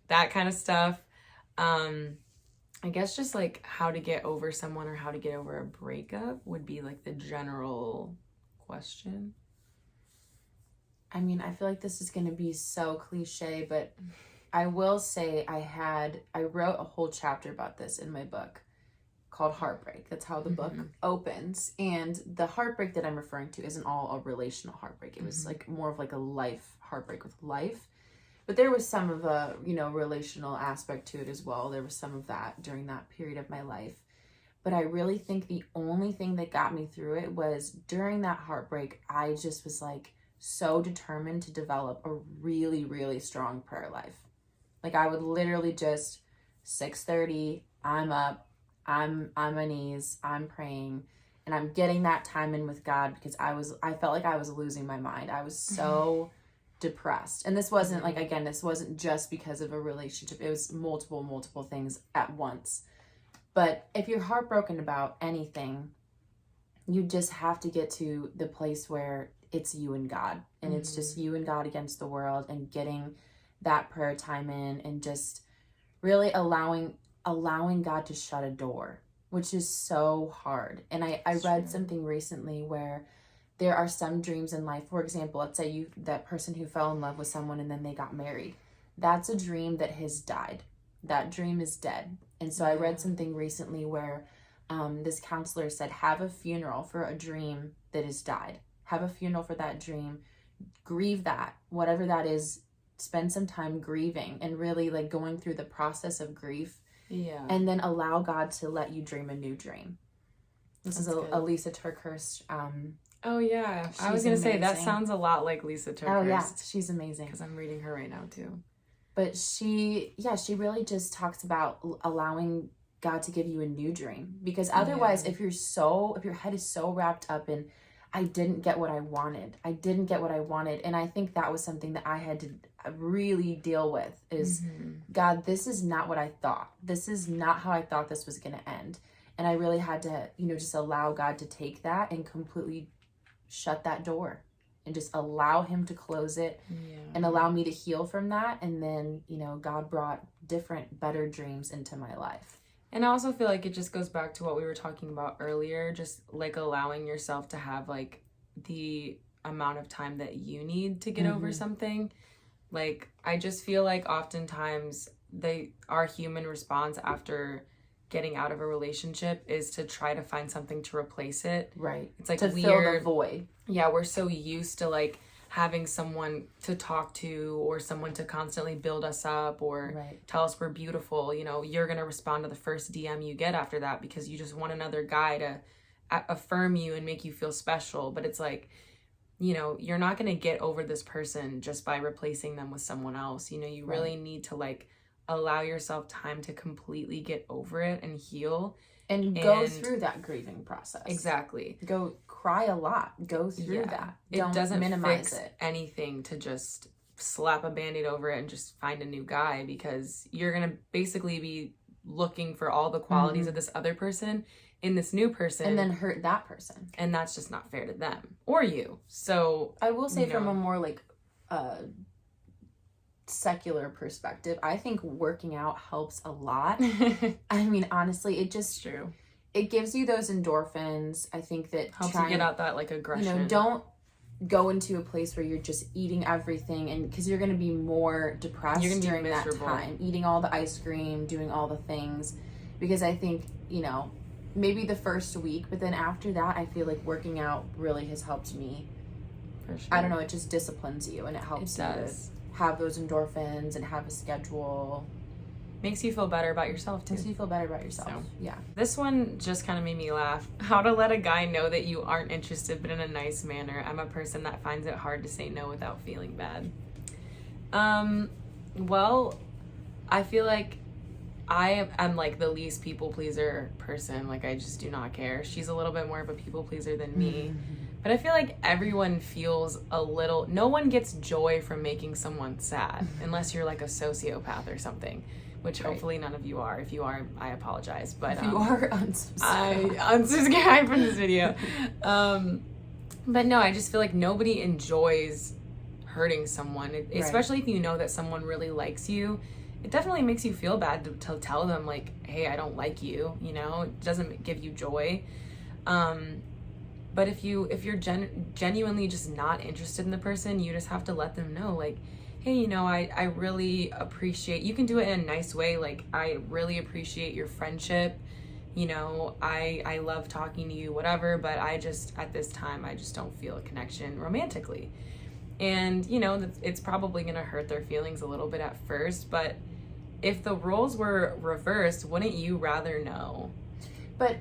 that kind of stuff. I guess just like how to get over someone or how to get over a breakup would be like the general question. I mean, I feel like this is going to be so cliche, but I will say I wrote a whole chapter about this in my book called Heartbreak. That's how the book opens. And the heartbreak that I'm referring to isn't all a relational heartbreak. It was like more of like a life heartbreak with life. But there was some of a, relational aspect to it as well. There was some of that during that period of my life. But I really think the only thing that got me through it was during that heartbreak, I just was like so determined to develop a really, really strong prayer life. Like I would literally just 6:30, I'm up, I'm on my knees, I'm praying, and I'm getting that time in with God, because I felt like I was losing my mind. I was so depressed. And this wasn't like, again, this wasn't just because of a relationship. It was multiple things at once. But if you're heartbroken about anything, you just have to get to the place where it's you and God, and it's just you and God against the world, and getting that prayer time in, and just really allowing God to shut a door, which is so hard. And I read something recently where there are some dreams in life. For example, let's say that person who fell in love with someone and then they got married. That's a dream that has died. That dream is dead. And so I read something recently where this counselor said, have a funeral for a dream that has died. Have a funeral for that dream. Grieve that, whatever that is. Spend some time grieving and really like going through the process of grief. Yeah. And then allow God to let you dream a new dream. This is Lisa TerKeurst. Oh yeah, I was gonna say that sounds a lot like Lisa TerKeurst. Oh yeah, she's amazing. Because I'm reading her right now too. But she really just talks about allowing God to give you a new dream, because otherwise, if your head is so wrapped up in, I didn't get what I wanted, and I think that was something that I had to really deal with is, God, this is not what I thought. This is not how I thought this was gonna end, and I really had to, just allow God to take that and completely shut that door and just allow him to close it and allow me to heal from that. And then, God brought different, better dreams into my life. And I also feel like it just goes back to what we were talking about earlier, just like allowing yourself to have like the amount of time that you need to get over something. Like, I just feel like oftentimes our human response after getting out of a relationship is to try to find something to replace it. Right. It's like to fill the void. Yeah, we're so used to like having someone to talk to or someone to constantly build us up or tell us we're beautiful, you know, you're going to respond to the first DM you get after that because you just want another guy to affirm you and make you feel special. But it's like, you know, you're not going to get over this person just by replacing them with someone else. You know, you really need to like allow yourself time to completely get over it and heal. And go through that grieving process. Exactly. Go cry a lot. Go through that. Don't doesn't minimize fix anything to just slap a Band-Aid over it and just find a new guy, because you're going to basically be looking for all the qualities of this other person in this new person. And then hurt that person. And that's just not fair to them or you. So I will say, from a more like secular perspective, I think working out helps a lot. I mean, honestly, it just it gives you those endorphins. I think that helps you get out that like aggression. You know, don't go into a place where you're just eating everything, and because you're going to be more depressed during that time, eating all the ice cream, doing all the things. Because I think, you know, maybe the first week, but then after that, I feel like working out really has helped me. For sure. I don't know, it just disciplines you, and it helps you to have those endorphins and have a schedule. Makes you feel better about yourself too. Makes you feel better about yourself. So, yeah. This one just kind of made me laugh. How to let a guy know that you aren't interested, but in a nice manner. I'm a person that finds it hard to say no without feeling bad. Well, I feel like I'm like the least people pleaser person. Like, I just do not care. She's a little bit more of a people pleaser than me. But I feel like everyone feels a little... No one gets joy from making someone sad, unless you're like a sociopath or something, which hopefully none of you are. If you are, I apologize. But if you are, unsubscribe. I unsubscribe from this video. But no, I just feel like nobody enjoys hurting someone, especially if you know that someone really likes you. It definitely makes you feel bad to tell them, like, hey, I don't like you, you know? It doesn't give you joy. But if you're genuinely just not interested in the person, you just have to let them know, like, hey, you know, I really appreciate, you can do it in a nice way, like, I really appreciate your friendship, you know, I love talking to you, whatever, but I just, at this time, I just don't feel a connection romantically. And, you know, it's probably going to hurt their feelings a little bit at first, but if the roles were reversed, wouldn't you rather know? But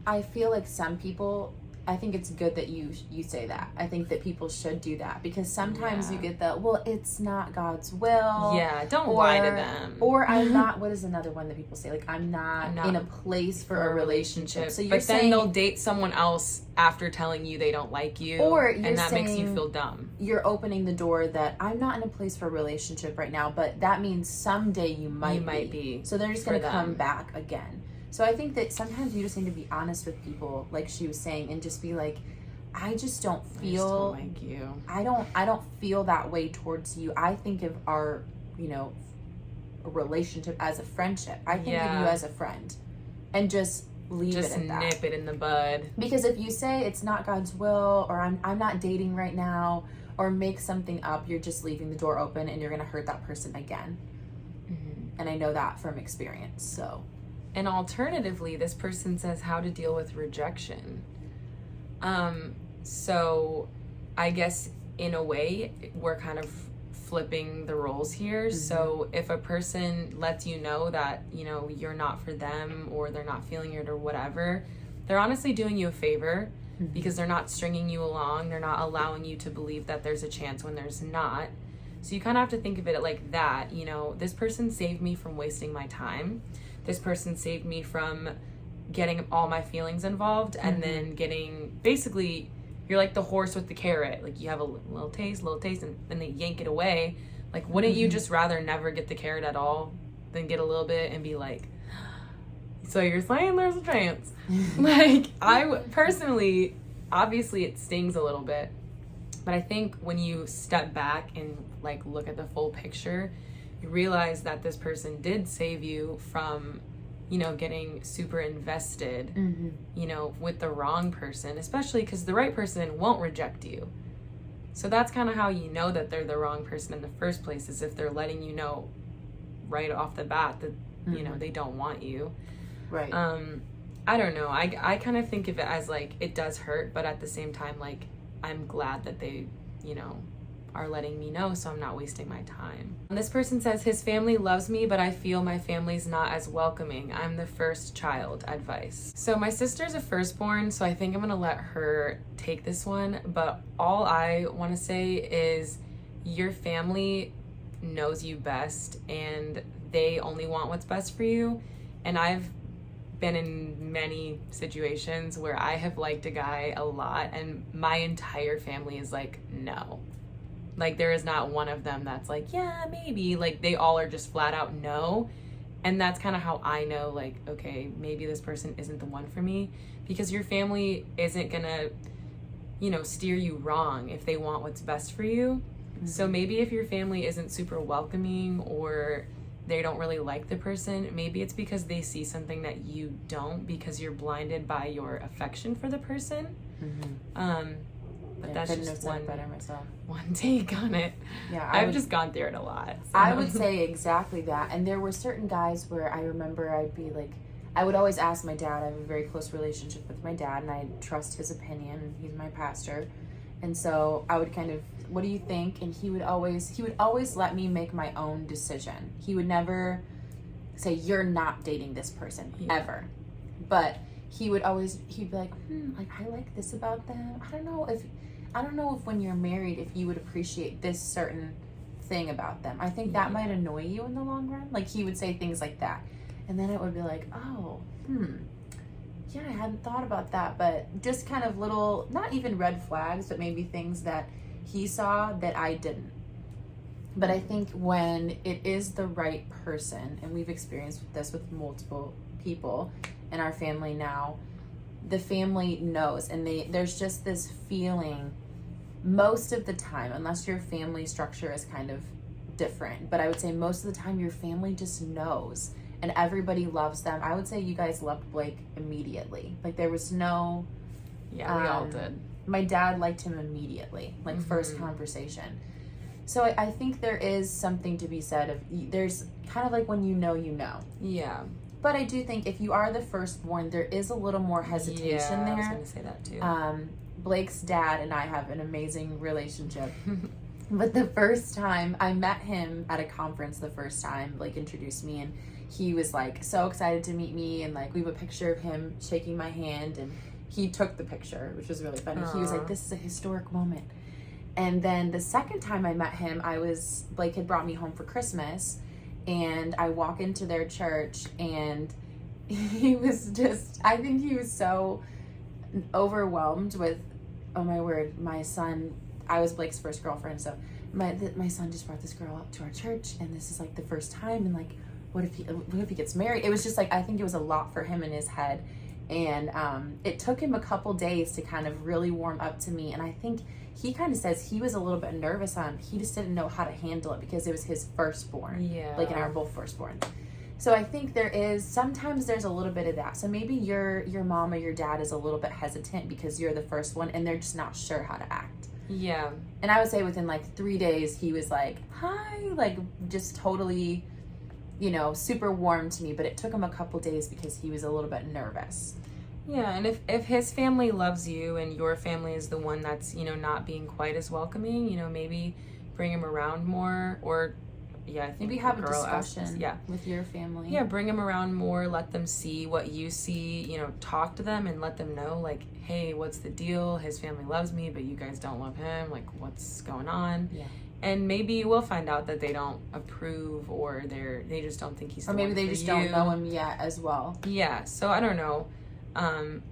I feel like some people... I think it's good that you say that. I think that people should do that, because sometimes you get the, well, it's not God's will. Yeah, don't lie to them. Or I'm not, what is another one that people say? Like, I'm not in a place for a relationship. So but then they'll date someone else after telling you they don't like you. And that makes you feel dumb. You're opening the door that I'm not in a place for a relationship right now, but that means someday you might be. So they're just going to come back again. So I think that sometimes you just need to be honest with people, like she was saying, and just be like, I just don't feel like you. I don't feel that way towards you. I think of our, you know, relationship as a friendship. I think of you as a friend, and just leave it at that. Just nip it in the bud. Because if you say it's not God's will, or I'm not dating right now, or make something up, you're just leaving the door open, and you're gonna hurt that person again. And I know that from experience. So. And alternatively, this person says how to deal with rejection. So I guess in a way, we're kind of flipping the roles here. So if a person lets you know that, you know, you're not for them, or they're not feeling it or whatever, they're honestly doing you a favor, because they're not stringing you along. They're not allowing you to believe that there's a chance when there's not. So you kind of have to think of it like that. You know, this person saved me from wasting my time. This person saved me from getting all my feelings involved, and then getting, basically, you're like the horse with the carrot. Like, you have a little taste, and then they yank it away. Like, wouldn't you just rather never get the carrot at all than get a little bit and be like, so you're saying there's a chance? Like, I personally, obviously it stings a little bit, but I think when you step back and, like, look at the full picture, you realize that this person did save you from, you know, getting super invested, you know, with the wrong person, especially because the right person won't reject you. So that's kind of how you know that they're the wrong person in the first place, is if they're letting you know right off the bat that, you know, they don't want you. Right. I don't know. I kind of think of it as, like, it does hurt, but at the same time, like, I'm glad that they, you know, are letting me know so I'm not wasting my time. And this person says, his family loves me, but I feel my family's not as welcoming. I'm the first child. Advice. So my sister's a firstborn, so I think I'm gonna let her take this one, but all I want to say is your family knows you best and they only want what's best for you. And I've been in many situations where I have liked a guy a lot and my entire family is like, no. Like, there is not one of them that's like, yeah, maybe. Like, they all are just flat out no. And that's kind of how I know, like, okay, maybe this person isn't the one for me, because your family isn't gonna, you know, steer you wrong if they want what's best for you. Mm-hmm. So maybe if your family isn't super welcoming or they don't really like the person, maybe it's because they see something that you don't, because you're blinded by your affection for the person. Mm-hmm. But yeah, that's just one take on it. Yeah, I've just gone through it a lot. So. I would say exactly that. And there were certain guys where I remember I'd be like, I would always ask my dad. I have a very close relationship with my dad, and I trust his opinion. He's my pastor. And so I would kind of, what do you think? And he would always let me make my own decision. He would never say, you're not dating this person, ever. But he'd be like, like, I like this about them. I don't know if when you're married, if you would appreciate this certain thing about them. I think that might annoy you in the long run. Like, he would say things like that. And then it would be like, oh, yeah, I hadn't thought about that. But just kind of little, not even red flags, but maybe things that he saw that I didn't. But I think when it is the right person, and we've experienced this with multiple people in our family now, the family knows, and there's just this feeling most of the time, unless your family structure is kind of different, but I would say most of the time your family just knows and everybody loves them. I would say you guys loved Blake immediately. Like, there was no... Yeah, we all did. My dad liked him immediately, like, first conversation. So I think there is something to be said of, there's kind of like when you know. Yeah. But I do think if you are the firstborn, there is a little more hesitation there. I was going to say that too. Blake's dad and I have an amazing relationship. But the first time I met him at a conference, Blake introduced me, and he was like so excited to meet me, and like we have a picture of him shaking my hand, and he took the picture, which was really funny. He was like, this is a historic moment. And then the second time I met him, Blake had brought me home for Christmas, and I walk into their church, and he was just, I think he was so overwhelmed with, oh my word, my son, I was Blake's first girlfriend, so my son just brought this girl up to our church, and this is like the first time, and like, what if he gets married? It was just like, I think it was a lot for him in his head, and it took him a couple days to kind of really warm up to me, and I think he kind of says he was a little bit nervous he just didn't know how to handle it because it was his firstborn. Yeah. Blake and I are both firstborn. So I think sometimes there's a little bit of that. So maybe your mom or your dad is a little bit hesitant because you're the first one and they're just not sure how to act. Yeah. And I would say within like 3 days, he was like, hi, like just totally, super warm to me. But it took him a couple days because he was a little bit nervous. Yeah, and if his family loves you and your family is the one that's, not being quite as welcoming, maybe bring him around more, or, I think maybe have a discussion with your family. Yeah, bring him around more, let them see what you see, talk to them and let them know, like, hey, what's the deal? His family loves me, but you guys don't love him. Like, what's going on? Yeah. And maybe you will find out that they don't approve, or they just don't think he's the one for you. Or maybe they just don't know him yet as well. Yeah, so I don't know.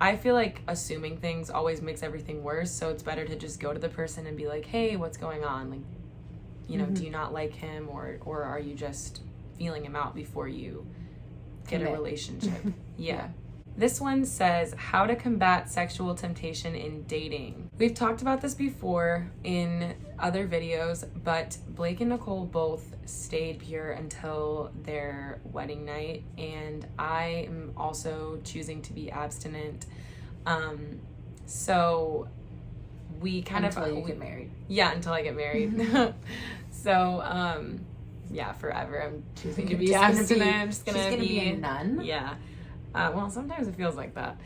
I feel like assuming things always makes everything worse, so it's better to just go to the person and be like, hey, what's going on? Like, do you not like him, or are you just feeling him out before you get a relationship? Yeah. This one says, how to combat sexual temptation in dating. We've talked about this before in other videos, but Blake and Nicole both stayed pure until their wedding night, and I am also choosing to be abstinent. So we kind until you get married. Yeah, until I get married. So, forever I'm choosing to be abstinent. I'm just gonna be a nun? Yeah. Well, sometimes it feels like that.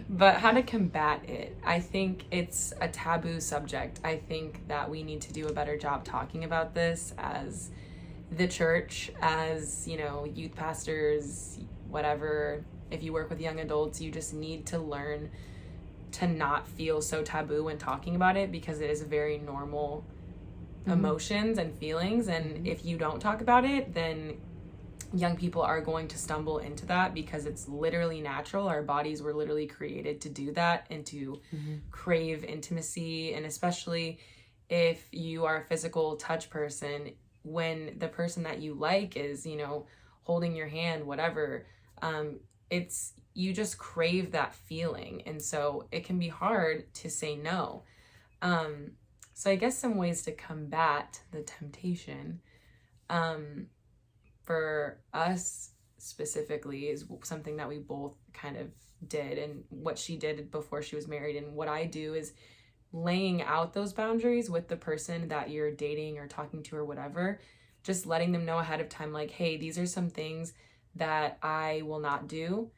But how to combat it? I think it's a taboo subject. I think that we need to do a better job talking about this as the church, as, youth pastors, whatever. If you work with young adults, you just need to learn to not feel so taboo when talking about it, because it is very normal emotions and feelings. And if you don't talk about it, then young people are going to stumble into that, because it's literally natural. Our bodies were literally created to do that and to crave intimacy. And especially if you are a physical touch person, when the person that you like is, holding your hand, whatever, it's, you just crave that feeling. And so it can be hard to say no. So I guess some ways to combat the temptation, for us specifically, is something that we both kind of did, and what she did before she was married, and what I do is laying out those boundaries with the person that you're dating or talking to or whatever, just letting them know ahead of time, like, hey, these are some things that I will not do.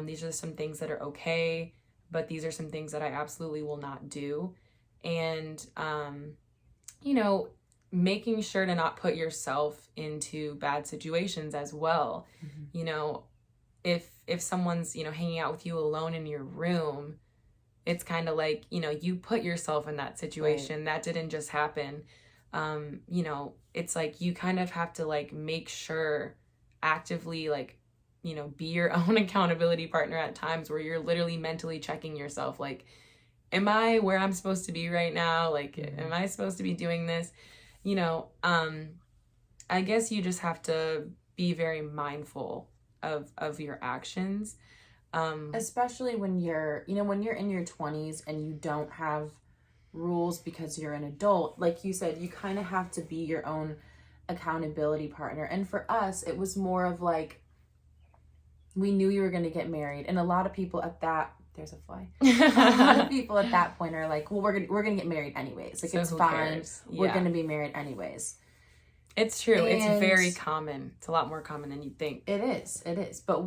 These are some things that are okay, but these are some things that I absolutely will not do. And, making sure to not put yourself into bad situations as well. If someone's, hanging out with you alone in your room, it's kind of like, you put yourself in that situation. Right. That didn't just happen. It's like you kind of have to like make sure actively, like, be your own accountability partner at times, where you're literally mentally checking yourself. Like, am I where I'm supposed to be right now? Like, am I supposed to be doing this? I guess you just have to be very mindful of your actions. Especially when you're in your 20s and you don't have rules because you're an adult. Like you said, you kind of have to be your own accountability partner. And for us, it was more of like, we knew you were going to get married. And a lot of people at that, there's a fly. A lot of people at that point are like, well, we're gonna get married anyways. Like, so it's fine. Yeah. We're gonna be married anyways. It's true. And it's very common. It's a lot more common than you'd think. It is. But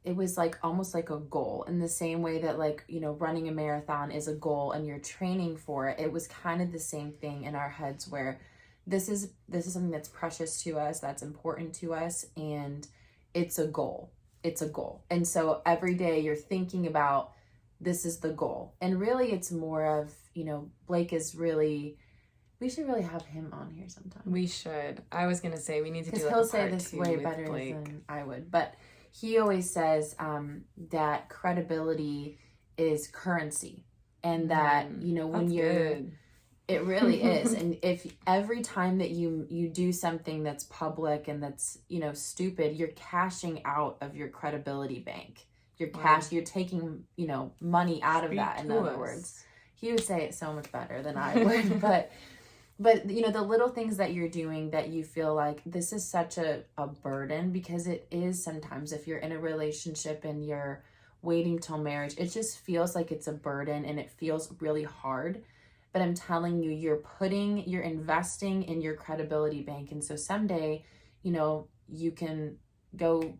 it was like almost like a goal, in the same way that, like, running a marathon is a goal and you're training for it. It was kind of the same thing in our heads, where this is something that's precious to us, that's important to us, and it's a goal. And so every day you're thinking about, this is the goal. And really it's more of, Blake is really, we should really have him on here sometime. We should. I was going to say, we need to do like he'll say this way better Blake than I would. But he always says that credibility is currency. And that, when you're... Good. It really is. And if every time that you do something that's public and that's, stupid, you're cashing out of your credibility bank. You're taking, money out of that, in other words. He would say it so much better than I would. But the little things that you're doing that you feel like this is such a burden, because it is sometimes, if you're in a relationship and you're waiting till marriage, it just feels like it's a burden and it feels really hard. But I'm telling you, you're investing in your credibility bank. And so someday, you can go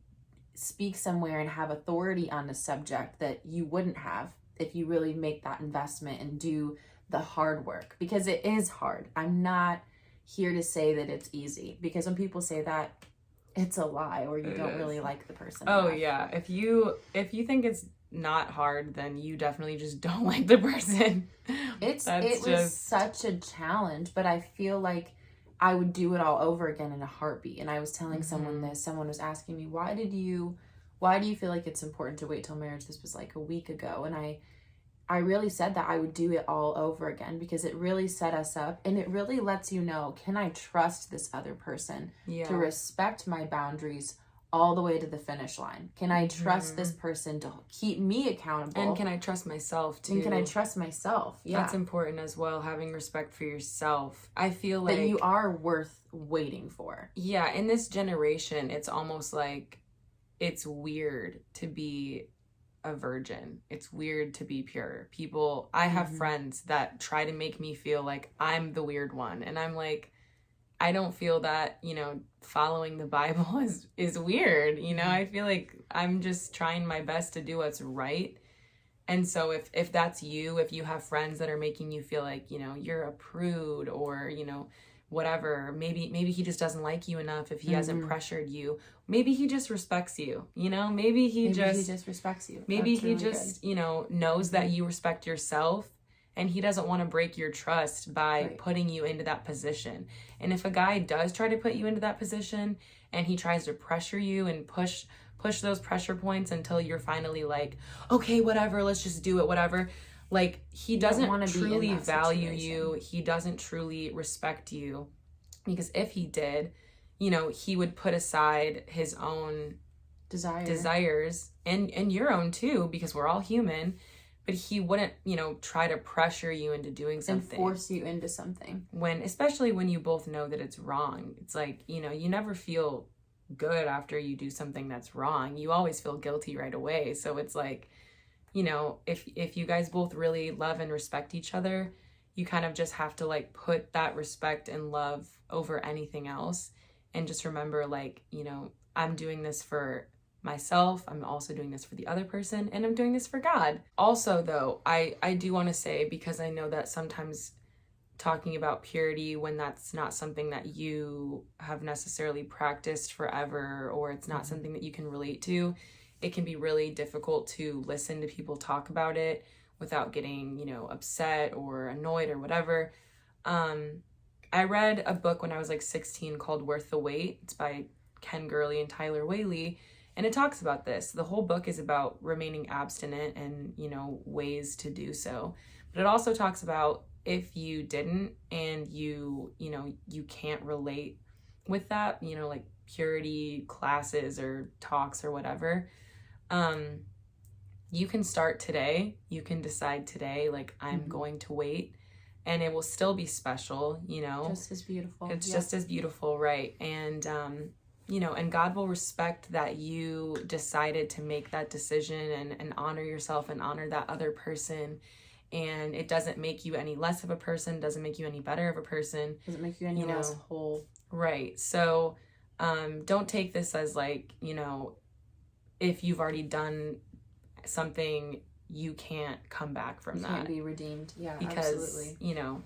speak somewhere and have authority on a subject that you wouldn't have if you really make that investment and do the hard work, because it is hard. I'm not here to say that it's easy, because when people say that, it's a lie, or you don't really like the person. Oh enough. Yeah. If you think it's not hard, then you definitely just don't like the person. It was such a challenge, but I feel like I would do it all over again in a heartbeat. And I was telling someone this. Someone was asking me, why do you feel like it's important to wait till marriage? This was like a week ago. And I really said that I would do it all over again, because it really set us up, and it really lets you know, can I trust this other person to respect my boundaries all the way to the finish line? Can I trust this person to keep me accountable? And can I trust myself too? And can I trust myself? Yeah. That's important as well, having respect for yourself. I feel like that you are worth waiting for. Yeah, in this generation, it's almost like it's weird to be a virgin. It's weird to be pure. I have friends that try to make me feel like I'm the weird one, and I'm like, I don't feel that, following the Bible is weird. I feel like I'm just trying my best to do what's right. And so if that's you, if you have friends that are making you feel like, you're a prude or, whatever, maybe he just doesn't like you enough if he hasn't pressured you. Maybe he just respects you, maybe he just respects you. Maybe That's he really just, good. knows that you respect yourself, and he doesn't want to break your trust by Right. putting you into that position. And if a guy does try to put you into that position and he tries to pressure you and push those pressure points until you're finally like, okay, whatever, let's just do it, whatever. Like, he doesn't truly value you. He doesn't truly respect you. Because if he did, he would put aside his own desires and your own too, because we're all human. But he wouldn't, try to pressure you into doing something. And force you into something. Especially when you both know that it's wrong. It's like, you never feel good after you do something that's wrong. You always feel guilty right away. So it's like, if you guys both really love and respect each other, you kind of just have to like put that respect and love over anything else. And just remember, like, I'm doing this for myself, I'm also doing this for the other person, and I'm doing this for God. Also, though, I do want to say, because I know that sometimes talking about purity when that's not something that you have necessarily practiced forever, or it's not something that you can relate to, it can be really difficult to listen to people talk about it without getting, upset or annoyed or whatever. I read a book when I was like 16 called Worth the Wait. It's by Ken Gurley and Tyler Whaley. And it talks about this. The whole book is about remaining abstinent and, ways to do so. But it also talks about if you didn't and you can't relate with that, like purity classes or talks or whatever, you can start today. You can decide today, like, I'm going to wait, and it will still be special, Just as beautiful. It's just as beautiful, right? And, and God will respect that you decided to make that decision and honor yourself and honor that other person. And it doesn't make you any less of a person, doesn't make you any better of a person. Doesn't make you any less whole. Right. So don't take this as like, if you've already done something, you can't come back from that. You can't be redeemed. Yeah, because, absolutely.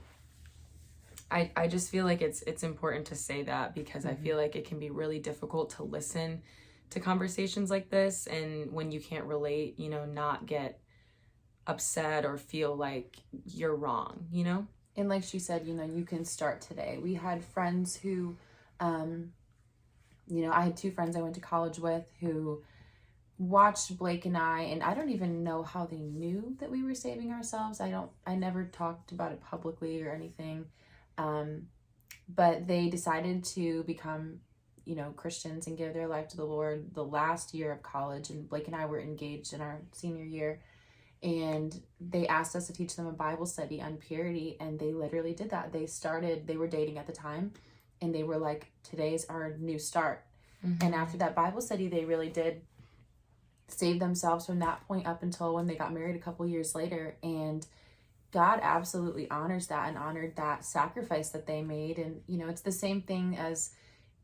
I just feel like it's important to say that, because I feel like it can be really difficult to listen to conversations like this, and when you can't relate, not get upset or feel like you're wrong, And like she said, you can start today. We had friends who, I had 2 friends I went to college with who watched Blake and I don't even know how they knew that we were saving ourselves. I never talked about it publicly or anything. But they decided to become, Christians and give their life to the Lord the last year of college. And Blake and I were engaged in our senior year. And they asked us to teach them a Bible study on purity. And they literally did that. They were dating at the time. And they were like, today's our new start. And after that Bible study, they really did save themselves from that point up until when they got married a couple years later. And God absolutely honors that and honored that sacrifice that they made. And, it's the same thing as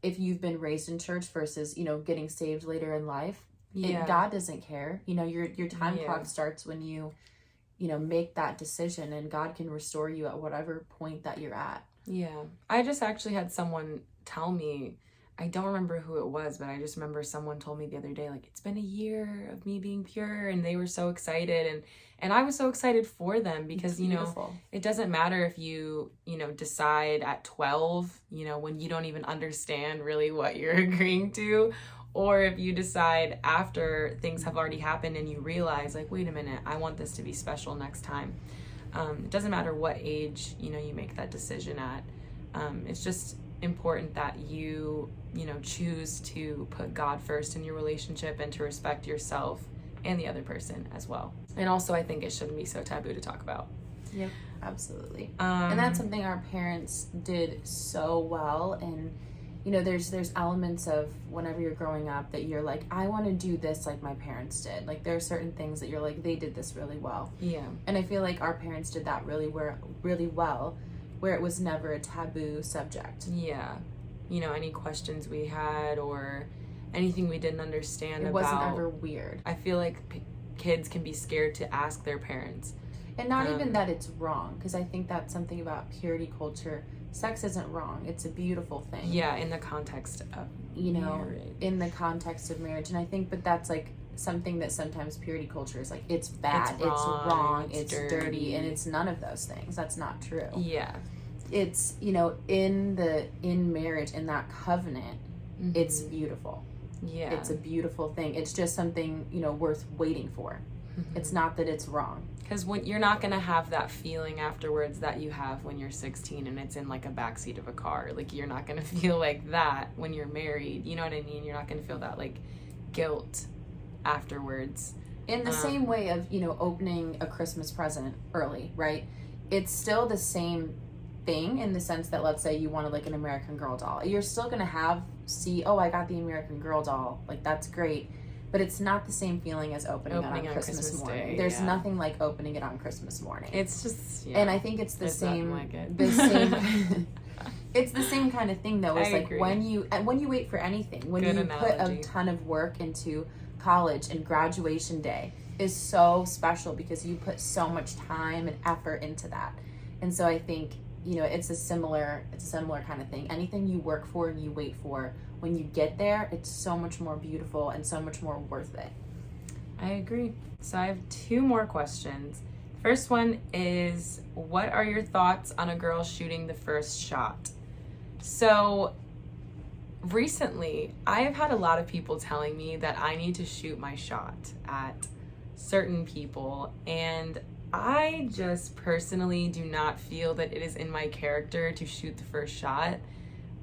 if you've been raised in church versus, getting saved later in life. Yeah. God doesn't care. Your time clock starts when you make that decision, and God can restore you at whatever point that you're at. Yeah. I just actually had someone tell me, I don't remember who it was, but I just remember someone told me the other day, like, it's been a year of me being pure, and they were so excited, and I was so excited for them, because it doesn't matter if you decide at 12, when you don't even understand really what you're agreeing to, or if you decide after things have already happened and you realize, like, wait a minute, I want this to be special next time. It doesn't matter what age you make that decision at. It's just important that you choose to put God first in your relationship and to respect yourself and the other person as well. And also, I think it shouldn't be so taboo to talk about. Yep, absolutely. And that's something our parents did so well. And there's elements of whenever you're growing up that you're like, I want to do this like my parents did. Like, there are certain things that you're like, they did this really well. Yeah. And I feel like our parents did that really well. where it was never a taboo subject. Yeah. You know, any questions we had or anything we didn't understand It wasn't ever weird. I feel like kids can be scared to ask their parents. And not even that it's wrong, because I think that's something about purity culture. Sex isn't wrong. It's a beautiful thing. Yeah, in the context of marriage. In the context of marriage. And I think, but that's like something that sometimes purity culture is like, it's bad, it's wrong, it's dirty, and it's none of those things. That's not true. Yeah. It's, you know, in marriage, in that covenant, it's beautiful. Yeah. It's a beautiful thing. It's just something, you know, worth waiting for. It's not that it's wrong. Because when you're not going to have that feeling afterwards that you have when you're 16 and it's in like a backseat of a car. Like, you're not going to feel like that when you're married. You know what I mean? You're not going to feel that like guilt afterwards. In the same way of, you know, opening a Christmas present early, right? It's still the same thing in the sense that, let's say you wanted like an American Girl doll. You're still going to oh, I got the American Girl doll. Like, that's great. But it's not the same feeling as opening it on Christmas morning. Day, There's nothing like opening it on Christmas morning. It's just, and I think it's the same. Like it. The same. It's the same kind of thing, though. It's like agree. when you wait for anything, when Good you analogy. put a ton of work into college, and graduation day is so special because you put so much time and effort into that. And so I think, you know, it's a similar kind of thing. Anything you work for and you wait for, when you get there, it's so much more beautiful and so much more worth it. I agree. So I have 2 more questions. First one is, what are your thoughts on a girl shooting the first shot? So recently, I have had a lot of people telling me that I need to shoot my shot at certain people, and I just personally do not feel that it is in my character to shoot the first shot.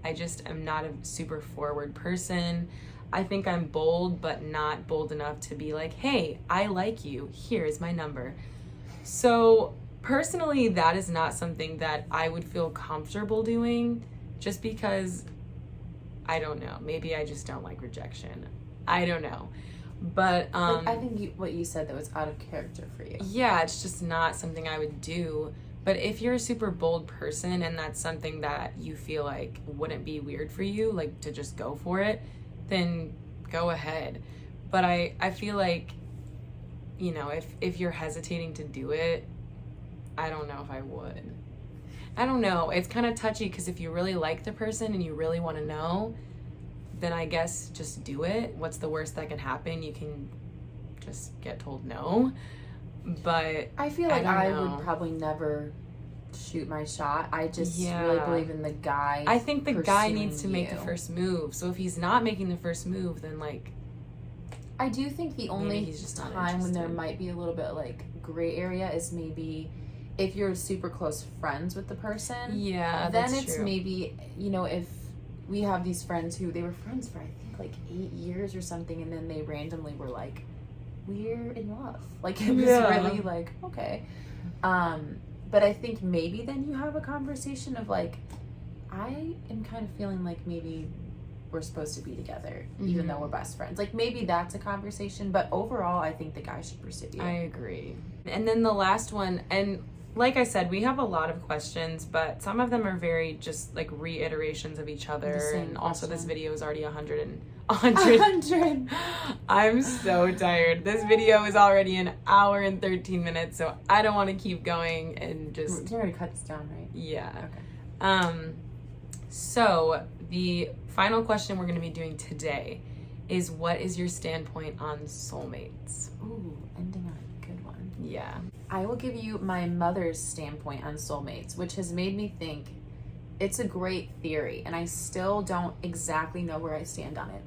I just am not a super forward person. I think I'm bold, but not bold enough to be like, hey, I like you. Here's my number. So personally, that is not something that I would feel comfortable doing, just because, I don't know. Maybe I just don't like rejection. I don't know. But I think what you said that was out of character for you. Yeah, it's just not something I would do. But if you're a super bold person and that's something that you feel like wouldn't be weird for you, like to just go for it, then go ahead. But I feel like, you know, if you're hesitating to do it, I don't know if I would. I don't know. It's kind of touchy because if you really like the person and you really want to know, then I guess just do it. What's the worst that can happen? You can just get told no. But I feel like I would probably never shoot my shot. I just really believe in the guy. I think the guy needs to make the first move. So if he's not making the first move, then like, I do think the only he's just not time when there interested. might be a little bit like gray area is maybe if you're super close friends with the person. Yeah, then that's it's true. maybe, you know, if we have these friends who they were friends for I think like 8 years or something, and then they randomly were like, we're in love. Like, it was really like, okay. But I think maybe then you have a conversation of like, I am kind of feeling like maybe we're supposed to be together, even though we're best friends. Like, maybe that's a conversation, but overall, I think the guy should pursue you. I agree. And then the last one, and like I said, we have a lot of questions, but some of them are very just like reiterations of each other. And also this video is already 100. I'm so tired. This video is already an hour and 13 minutes, so I don't want to keep going and just... You already cut this down, right? Yeah. Okay. So the final question we're going to be doing today is, what is your standpoint on soulmates? Ooh, ending on a good one. Yeah. I will give you my mother's standpoint on soulmates, which has made me think it's a great theory, and I still don't exactly know where I stand on it.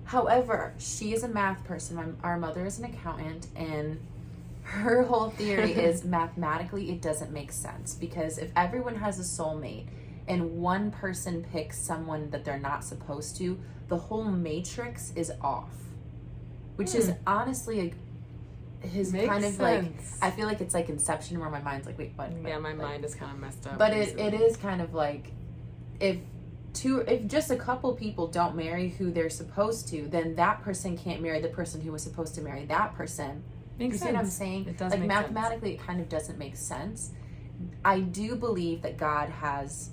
However, she is a math person. Our mother is an accountant, and her whole theory is mathematically it doesn't make sense, because if everyone has a soulmate and one person picks someone that they're not supposed to, the whole matrix is off. Which is honestly his Makes kind of sense. like, I feel like it's like Inception where my mind's like, wait, what? Yeah, my mind is kind of messed up. But it is kind of like, if just a couple people don't marry who they're supposed to, then that person can't marry the person who was supposed to marry that person. Makes You sense. see what I'm saying? It does like make mathematically, it kind of doesn't make sense. I do believe that God has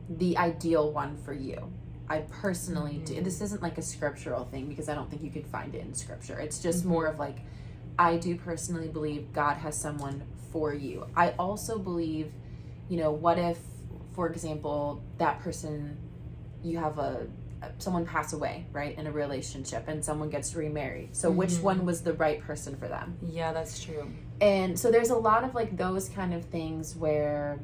the ideal one for you. I personally do. This isn't like a scriptural thing because I don't think you could find it in scripture. It's just more of like, I do personally believe God has someone for you. I also believe, what if, for example, that person, you have someone pass away, right, in a relationship, and someone gets remarried. So which one was the right person for them? Yeah, that's true. And so there's a lot of like those kind of things where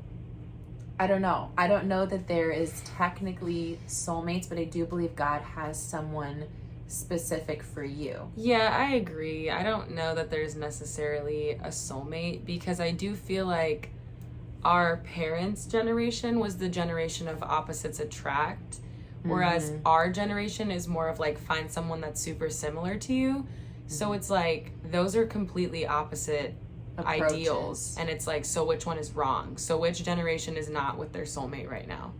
I don't know. I don't know that there is technically soulmates, but I do believe God has someone specific for you. Yeah, I agree. I don't know that there's necessarily a soulmate because I do feel like our parents' generation was the generation of opposites attract, whereas our generation is more of like find someone that's super similar to you. So it's like those are completely opposite Approaches. Ideals, and it's like, so which one is wrong? So which generation is not with their soulmate right now?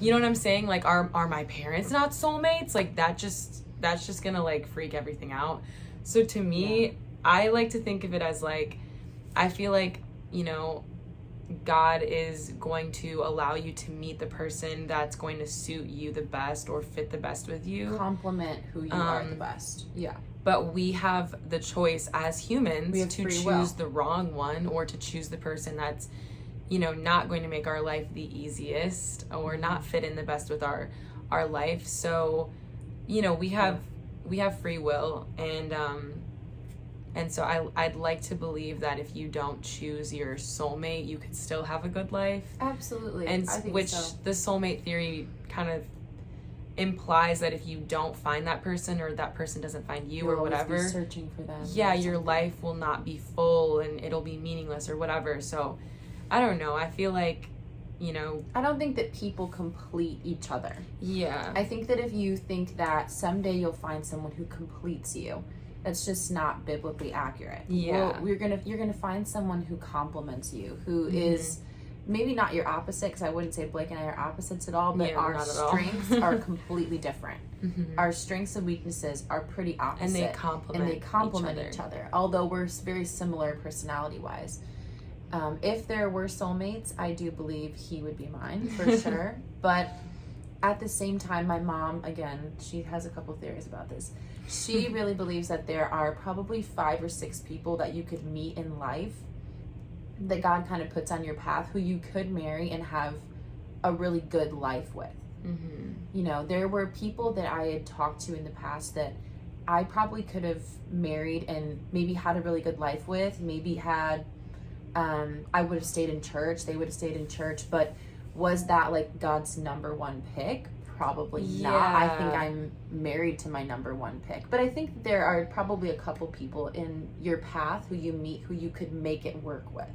You know what I'm saying? Like, are my parents not soulmates? Like that's just gonna like freak everything out. So to me, I like to think of it as like, I feel like, God is going to allow you to meet the person that's going to suit you the best or fit the best with you. Complement who you are the best. Yeah. But we have the choice as humans to choose will. the wrong one or to choose the person that's, not going to make our life the easiest or not fit in the best with our life. So, we have free will, and so I'd like to believe that if you don't choose your soulmate, you could still have a good life. Absolutely. And I think which so. the soulmate theory kind of implies that if you don't find that person or that person doesn't find you, You'll or whatever, always be searching for them. yeah, your life will not be full and it'll be meaningless or whatever. So I don't know. I feel like, I don't think that people complete each other. Yeah. I think that if you think that someday you'll find someone who completes you, that's just not biblically accurate. Yeah. Well, you're gonna find someone who complements you, who is maybe not your opposite, because I wouldn't say Blake and I are opposites at all, but our strengths are completely different. Our strengths and weaknesses are pretty opposite. And they complement each other, although we're very similar personality-wise. If there were soulmates, I do believe he would be mine, for sure. But at the same time, my mom, again, she has a couple theories about this. She really believes that there are probably 5 or 6 people that you could meet in life that God kind of puts on your path who you could marry and have a really good life with. There were people that I had talked to in the past that I probably could have married and maybe had a really good life with, maybe had, I would have stayed in church, they would have stayed in church, but was that like God's number one pick? Probably not. I think I'm married to my number one pick. But I think there are probably a couple people in your path who you meet who you could make it work with.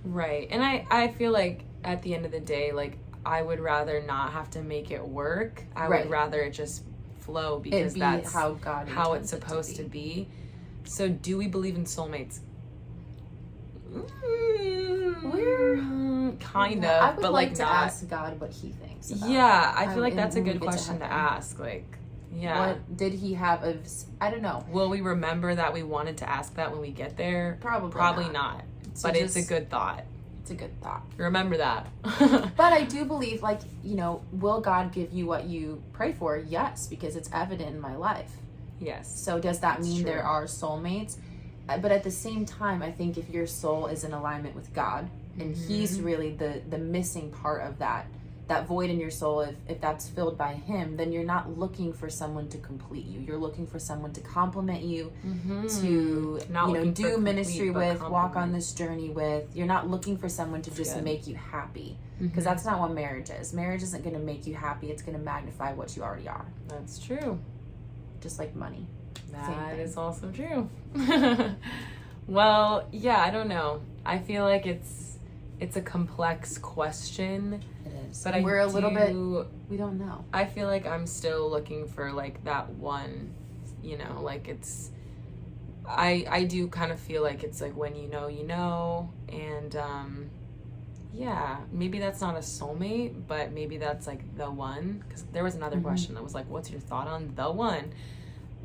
Right. And I feel like at the end of the day, like I would rather not have to make it work. I would rather it just flow because that's how it's supposed to be. So do we believe in soulmates? We're kind of, I would but like like to not. ask God what he thinks about Yeah, I feel like and that's a when we good get to question to heaven. ask. Like, yeah. What did he have of, I don't know. Will we remember that we wanted to ask that when we get there? Probably not. So But it's a good thought. It's a good thought. Remember that. But I do believe, like, will God give you what you pray for? Yes, because it's evident in my life. Yes. So does that mean true. there are soulmates? But at the same time, I think if your soul is in alignment with God, and he's really the missing part of that void in your soul, if that's filled by him, then you're not looking for someone to complete you. You're looking for someone to complement you, to do ministry with, walk on this journey with. You're not looking for someone to just make you happy, because that's not what marriage is. Marriage isn't going to make you happy. It's going to magnify what you already are. That's true. Just like money. That is also true. Well, yeah, I don't know. I feel like it's a complex question. It is. But we're a little bit, we don't know. I feel like I'm still looking for like that one, like it's, I do kind of feel like it's like when you know, and yeah, maybe that's not a soulmate, but maybe that's like the one, because there was another question that was like, what's your thought on the one?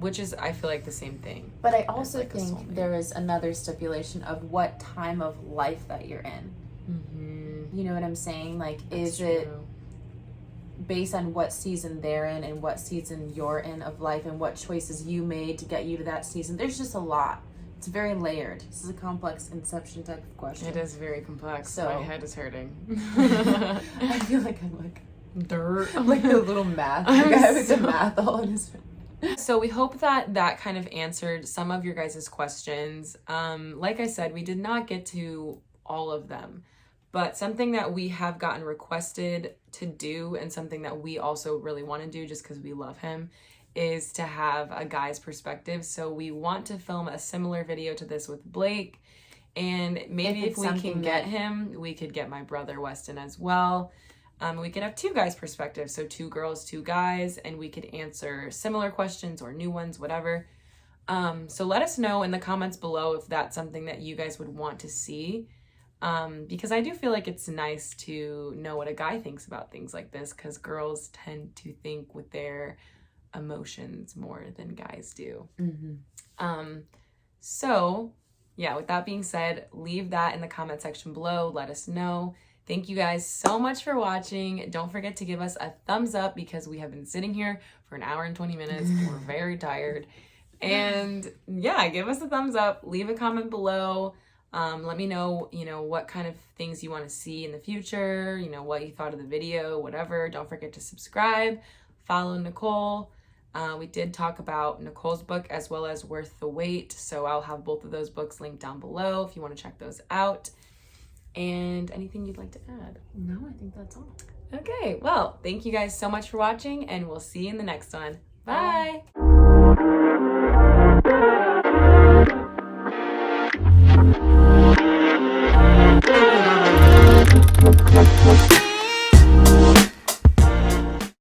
Which is, I feel like the same thing. But I also think there is another stipulation of what time of life that you're in. You know what I'm saying? Like, That's is it true. based on what season they're in and what season you're in of life and what choices you made to get you to that season? There's just a lot. It's very layered. This is a complex Inception type of question. It is very complex. So- My head is hurting. I feel like I'm like Dirt. I'm like the little math guy with the math all in his. So we hope that kind of answered some of your guys' questions. Like I said, we did not get to all of them, but something that we have gotten requested to do and something that we also really want to do just because we love him is to have a guy's perspective. So we want to film a similar video to this with Blake, and maybe if we can get him, we could get my brother Weston as well. We could have 2 guys' perspectives, so 2 girls, 2 guys, and we could answer similar questions or new ones, whatever. So let us know in the comments below if that's something that you guys would want to see, because I do feel like it's nice to know what a guy thinks about things like this, because girls tend to think with their emotions more than guys do. So yeah, with that being said, leave that in the comment section below. Let us know. Thank you guys so much for watching. Don't forget to give us a thumbs up because we have been sitting here for 1 hour and 20 minutes. We're very tired. And yeah, give us a thumbs up. Leave a comment below. Let me know, what kind of things you want to see in the future, what you thought of the video, whatever. Don't forget to subscribe. Follow Nicole. We did talk about Nicole's book as well as Worth the Wait. So I'll have both of those books linked down below if you want to check those out. And anything you'd like to add? No, I think that's all. Okay, well, thank you guys so much for watching, and we'll see you in the next one. Bye. Bye.